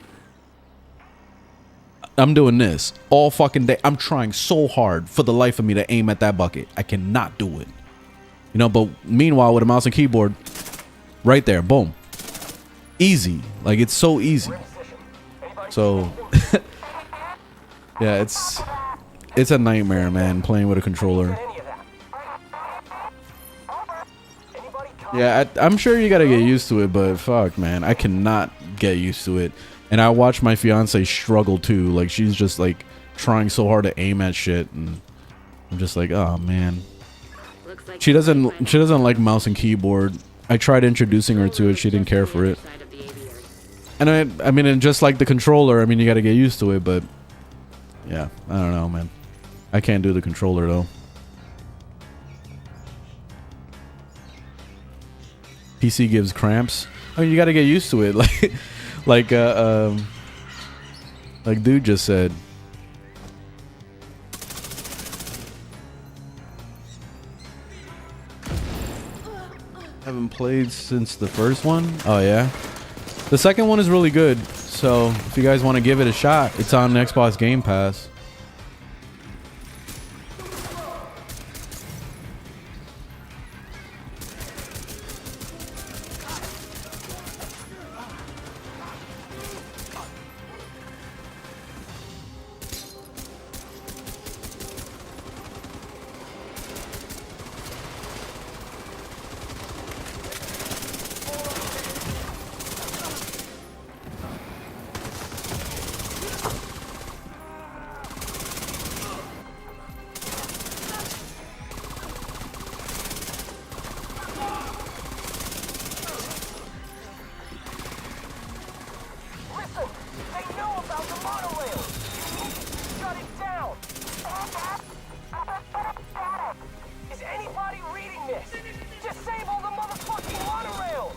I'm doing this all fucking day. I'm trying so hard for the life of me to aim at that bucket. I cannot do it. You know, but meanwhile with a mouse and keyboard, right there, boom. Easy. Like it's so easy. So yeah, it's a nightmare, man, playing with a controller. Yeah, I'm sure you gotta get used to it, but fuck, man, I cannot get used to it. And I watch my fiance struggle too. Like she's just like trying so hard to aim at shit, and I'm just like, oh man. She doesn't like mouse and keyboard. I tried introducing her to it. She didn't care for it. And I mean, and just like the controller, I mean, you got to get used to it. But yeah, I don't know, man. I can't do the controller though. PC gives cramps. I mean, you got to get used to it. Like dude just said. Haven't played since the first one. Oh yeah, the second one is really good. So if you guys want to give it a shot, it's on Xbox Game Pass. disable the motherfucking monorail!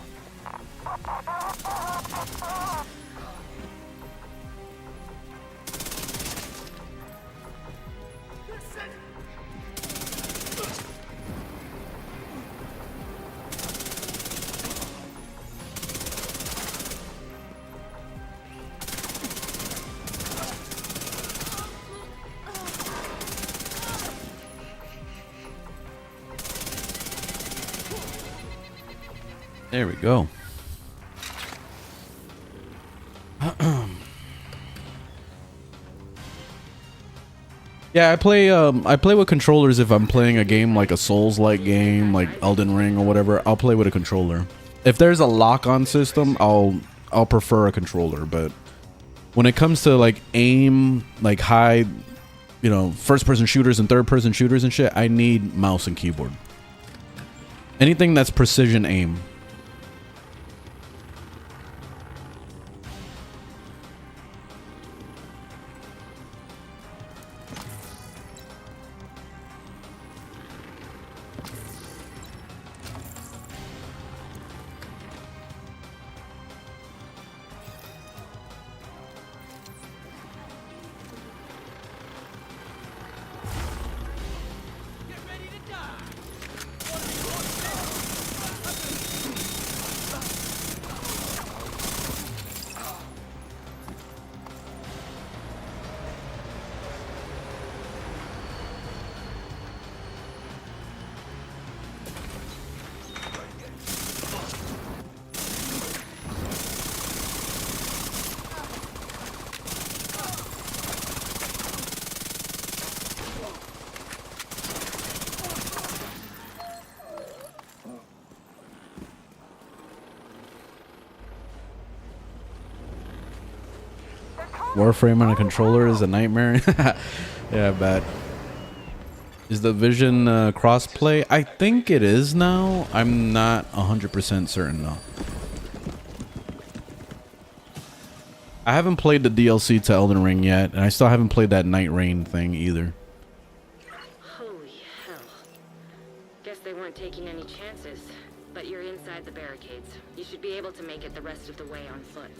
There we go. Yeah, I play with controllers if I'm playing a game like a Souls-like game, like Elden Ring or whatever. I'll play with a controller. If there's a lock-on system, I'll prefer a controller, but when it comes to like aim, like high, you know, first-person shooters and third-person shooters and shit, I need mouse and keyboard. Anything that's precision aim. Warframe on a controller is a nightmare. Yeah, bad. Is the Vision crossplay? I think it is now. I'm not 100% certain though. I haven't played the DLC to Elden Ring yet, and I still haven't played that Night Rain thing either. Holy hell. Guess they weren't taking any chances. But you're inside the barricades. You should be able to make it the rest of the way on foot.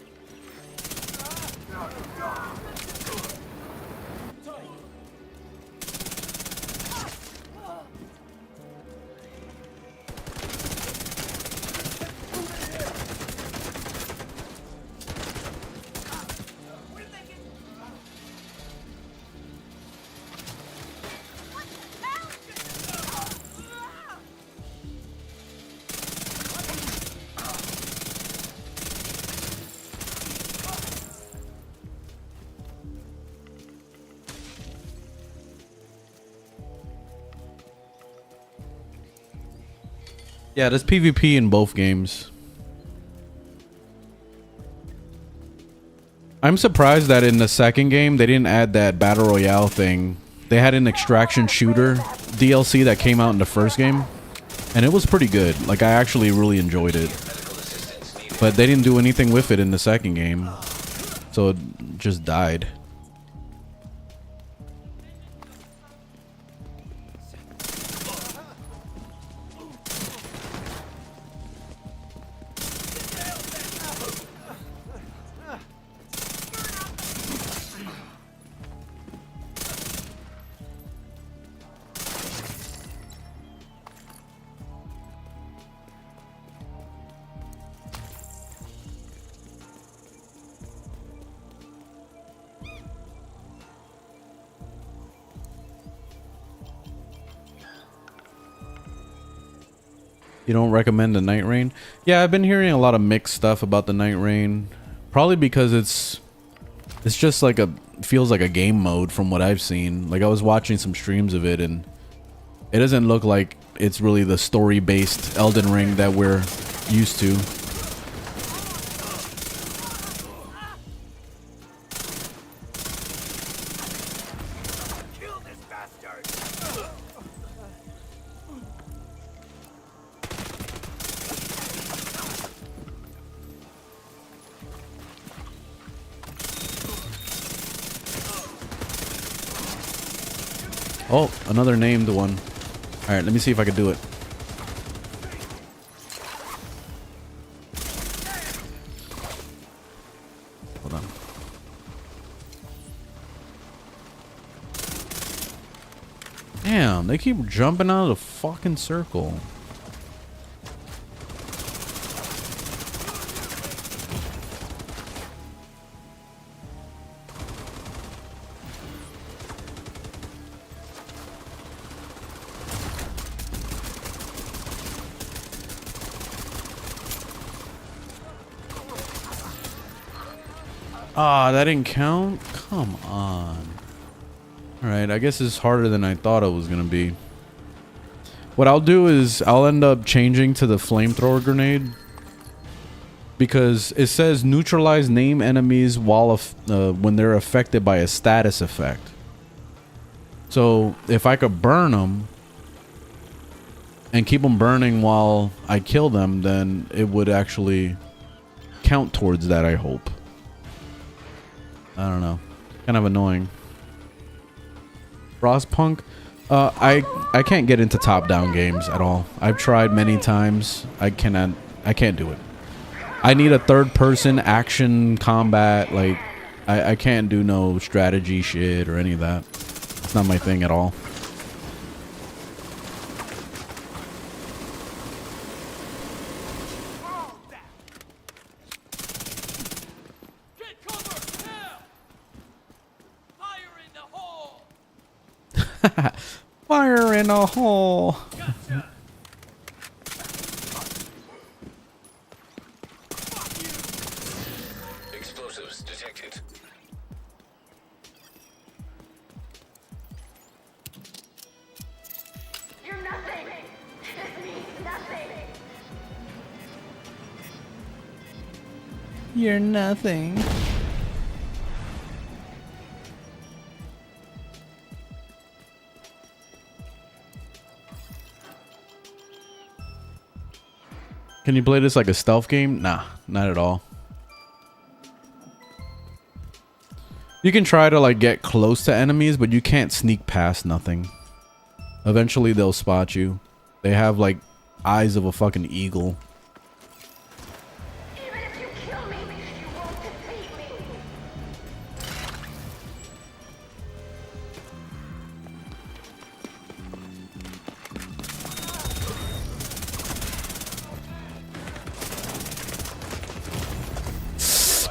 Yeah, there's PvP in both games. I'm surprised that in the second game they didn't add that battle royale thing. They had an extraction shooter DLC that came out in the first game, and it was pretty good. Like, I actually really enjoyed it. But they didn't do anything with it in the second game, so it just died. You don't recommend the Night Rain? Yeah, I've been hearing a lot of mixed stuff about the Night Rain. Probably because it's just like feels like a game mode from what I've seen. Like, I was watching some streams of it and it doesn't look like it's really the story-based Elden Ring that we're used to. Oh, another named one. Alright, let me see if I can do it. Damn, they keep jumping out of the fucking circle. Ah, that didn't count? Come on. Alright, I guess it's harder than I thought it was gonna be. What I'll do is I'll end up changing to the flamethrower grenade. Because it says neutralize name enemies while when they're affected by a status effect. So if I could burn them and keep them burning while I kill them, then it would actually count towards that, I hope. I don't know. Kind of annoying. Frostpunk? I can't get into top-down games at all. I've tried many times. I can't do it. I need a third-person action combat. Like, I can't do no strategy shit or any of that. It's not my thing at all. Fire in a hole. Explosives detected. You're nothing. This means nothing. You're nothing. Can you play this like a stealth game? Nah, not at all. You can try to like get close to enemies, but you can't sneak past nothing. Eventually they'll spot you. They have like eyes of a fucking eagle. Even if you kill me, you won't defeat me.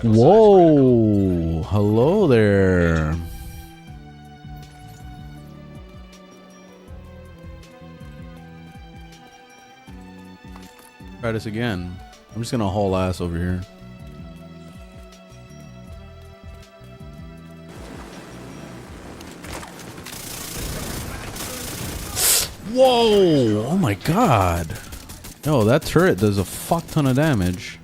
Whoa, hello there. Try this again. I'm just gonna haul ass over here. Whoa, oh my god. Yo, that turret does a fuck ton of damage.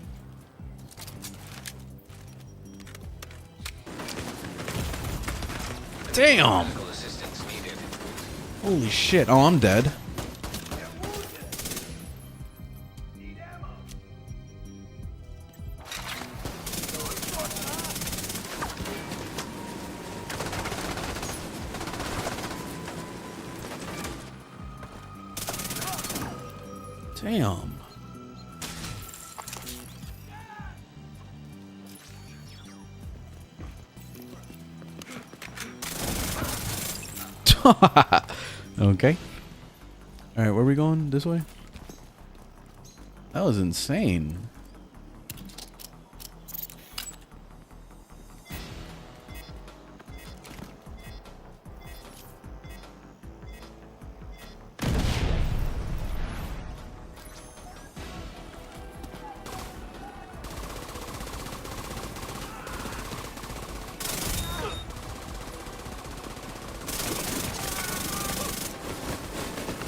Damn! Holy shit. Oh, I'm dead. Damn. Okay. All right, where are we going? This way? That was insane.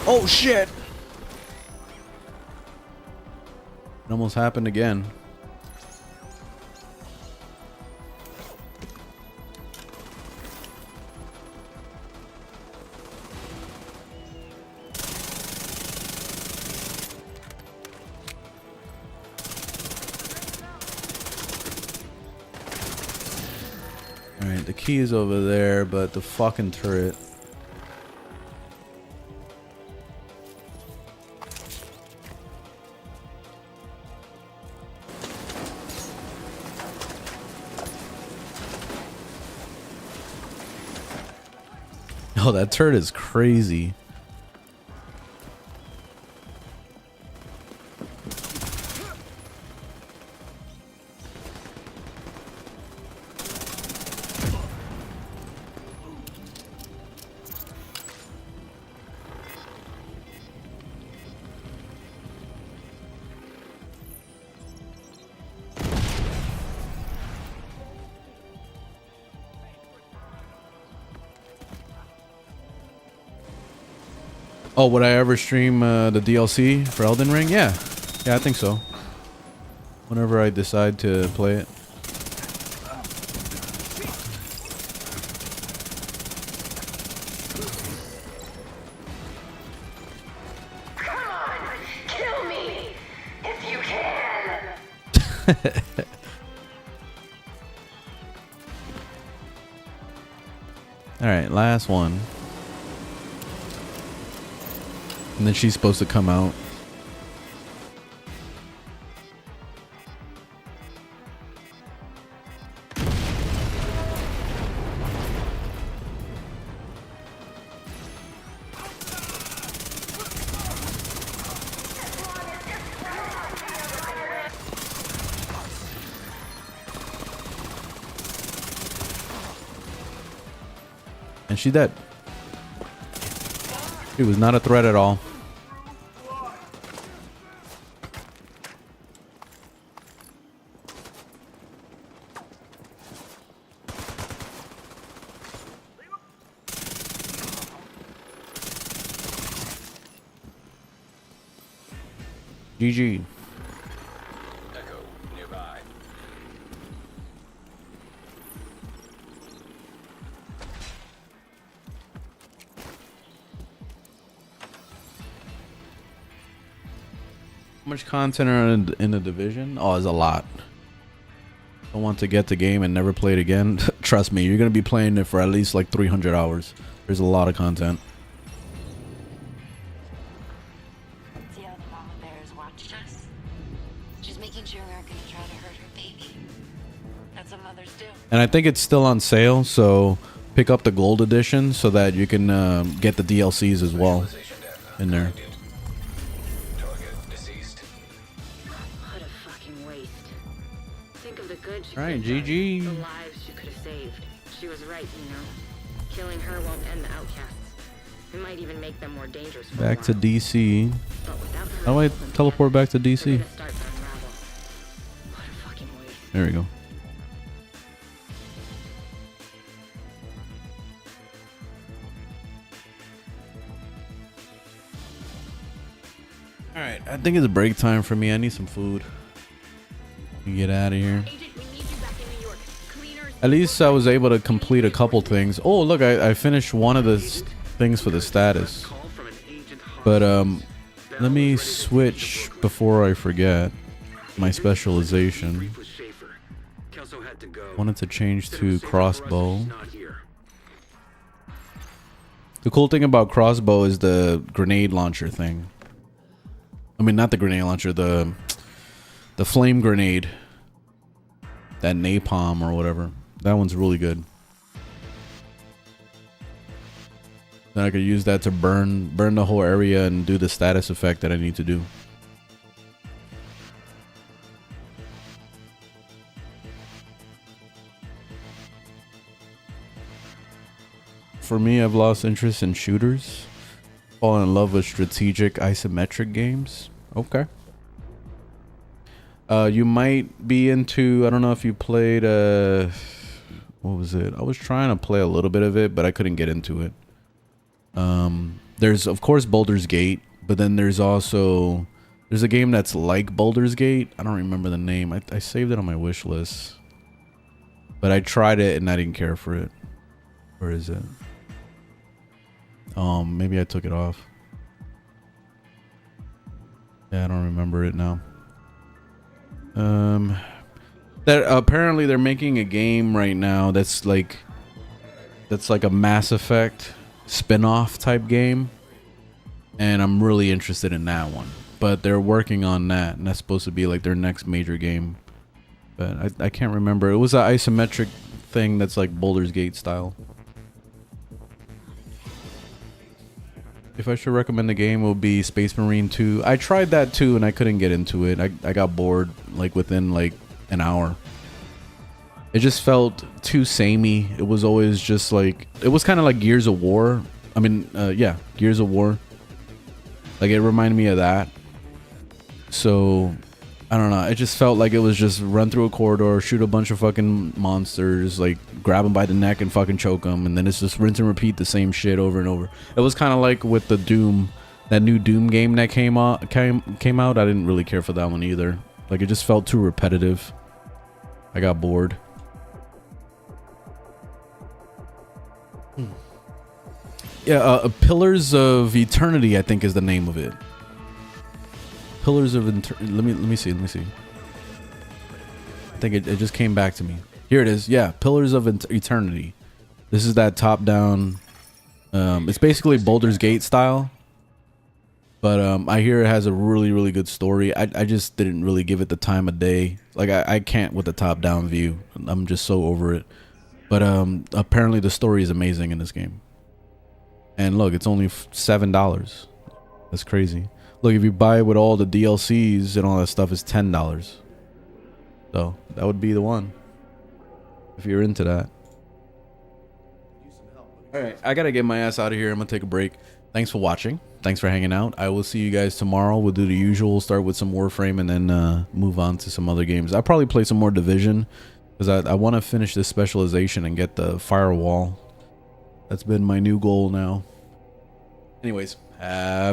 Oh shit! It almost happened again. Alright, the key is over there, but the fucking turret. Oh, that turret is crazy. Oh, would I ever stream the DLC for Elden Ring? Yeah. Yeah, I think so. Whenever I decide to play it. Come on, kill me if you can. All right, last one. And then she's supposed to come out. And she dead. She was not a threat at all. GG. Echo nearby. How much content are in the division? Oh, there's a lot. I want to get the game and never play it again. Trust me, you're gonna be playing it for at least like 300 hours. There's a lot of content. See how the mama bears watched us? She's making sure we aren't gonna try to hurt her baby. That's what mothers do. And I think it's still on sale, so pick up the gold edition so that you can get the DLCs as well in there. What a fucking waste. Think of the good she Alright, could have GG. done, the lives she could have saved. She was right, you know. Killing her won't end the outcasts. It might even make them more dangerous for Back a to while. DC. But without her How do I involvement, teleport back to we're DC? gonna start to unravel. What a fucking waste. There we go. Alright, I think it's break time for me. I need some food. Get out of here. Agent, we need you back in New York. Cleaners. At least I was able to complete a couple things. Oh, look, I finished one of the things for the status. But let me switch before I forget my specialization. Wanted to change to crossbow. The cool thing about crossbow is the grenade launcher thing. I mean, not the grenade launcher, the flame grenade. That napalm or whatever. That one's really good. Then I could use that to burn the whole area and do the status effect that I need to do. For me, I've lost interest in shooters. Fallen in love with strategic isometric games. Okay. You might be into, I don't know if you played, what was it? I was trying to play a little bit of it, but I couldn't get into it. There's, of course, Baldur's Gate, but then there's also, there's a game that's like Baldur's Gate. I don't remember the name. I saved it on my wish list. But I tried it and I didn't care for it. Where is it? Maybe I took it off. Yeah, I don't remember it now. That apparently they're making a game right now that's like a Mass Effect spin-off type game, and I'm really interested in that one. But they're working on that, and that's supposed to be like their next major game. But I can't remember. It was an isometric thing that's like Baldur's Gate style. If I should recommend a game, it would be Space Marine 2. I tried that too, and I couldn't get into it. I got bored like within like an hour. It just felt too samey. It was always just like, it was kind of like Gears of War. I mean, yeah, Gears of War. Like, it reminded me of that. So, I don't know. It just felt like it was just run through a corridor, shoot a bunch of fucking monsters, like grab them by the neck and fucking choke them, and then it's just rinse and repeat the same shit over and over. It was kind of like with the Doom That new Doom game that came out, I didn't really care for that one either. Like, it just felt too repetitive. I got bored. Yeah, Pillars of Eternity, I think, is the name of it. Pillars of Eternity. Let me see. I think it just came back to me. Here it is. Yeah, Pillars of Eternity. This is that top-down. It's basically Baldur's Gate style. But I hear it has a really good story. I just didn't really give it the time of day. Like, I can't with the top-down view. I'm just so over it. But apparently the story is amazing in this game. And look, it's only $7. That's crazy. Look, if you buy it with all the DLCs and all that stuff, it's $10. So that would be the one if you're into that. All right, I gotta get my ass out of here. I'm gonna take a break. Thanks for watching. Thanks for hanging out. I will see you guys tomorrow. We'll do the usual, start with some Warframe and then move on to some other games. I'll probably play some more Division because I want to finish this specialization and get the firewall. That's been my new goal now. Anyways, have a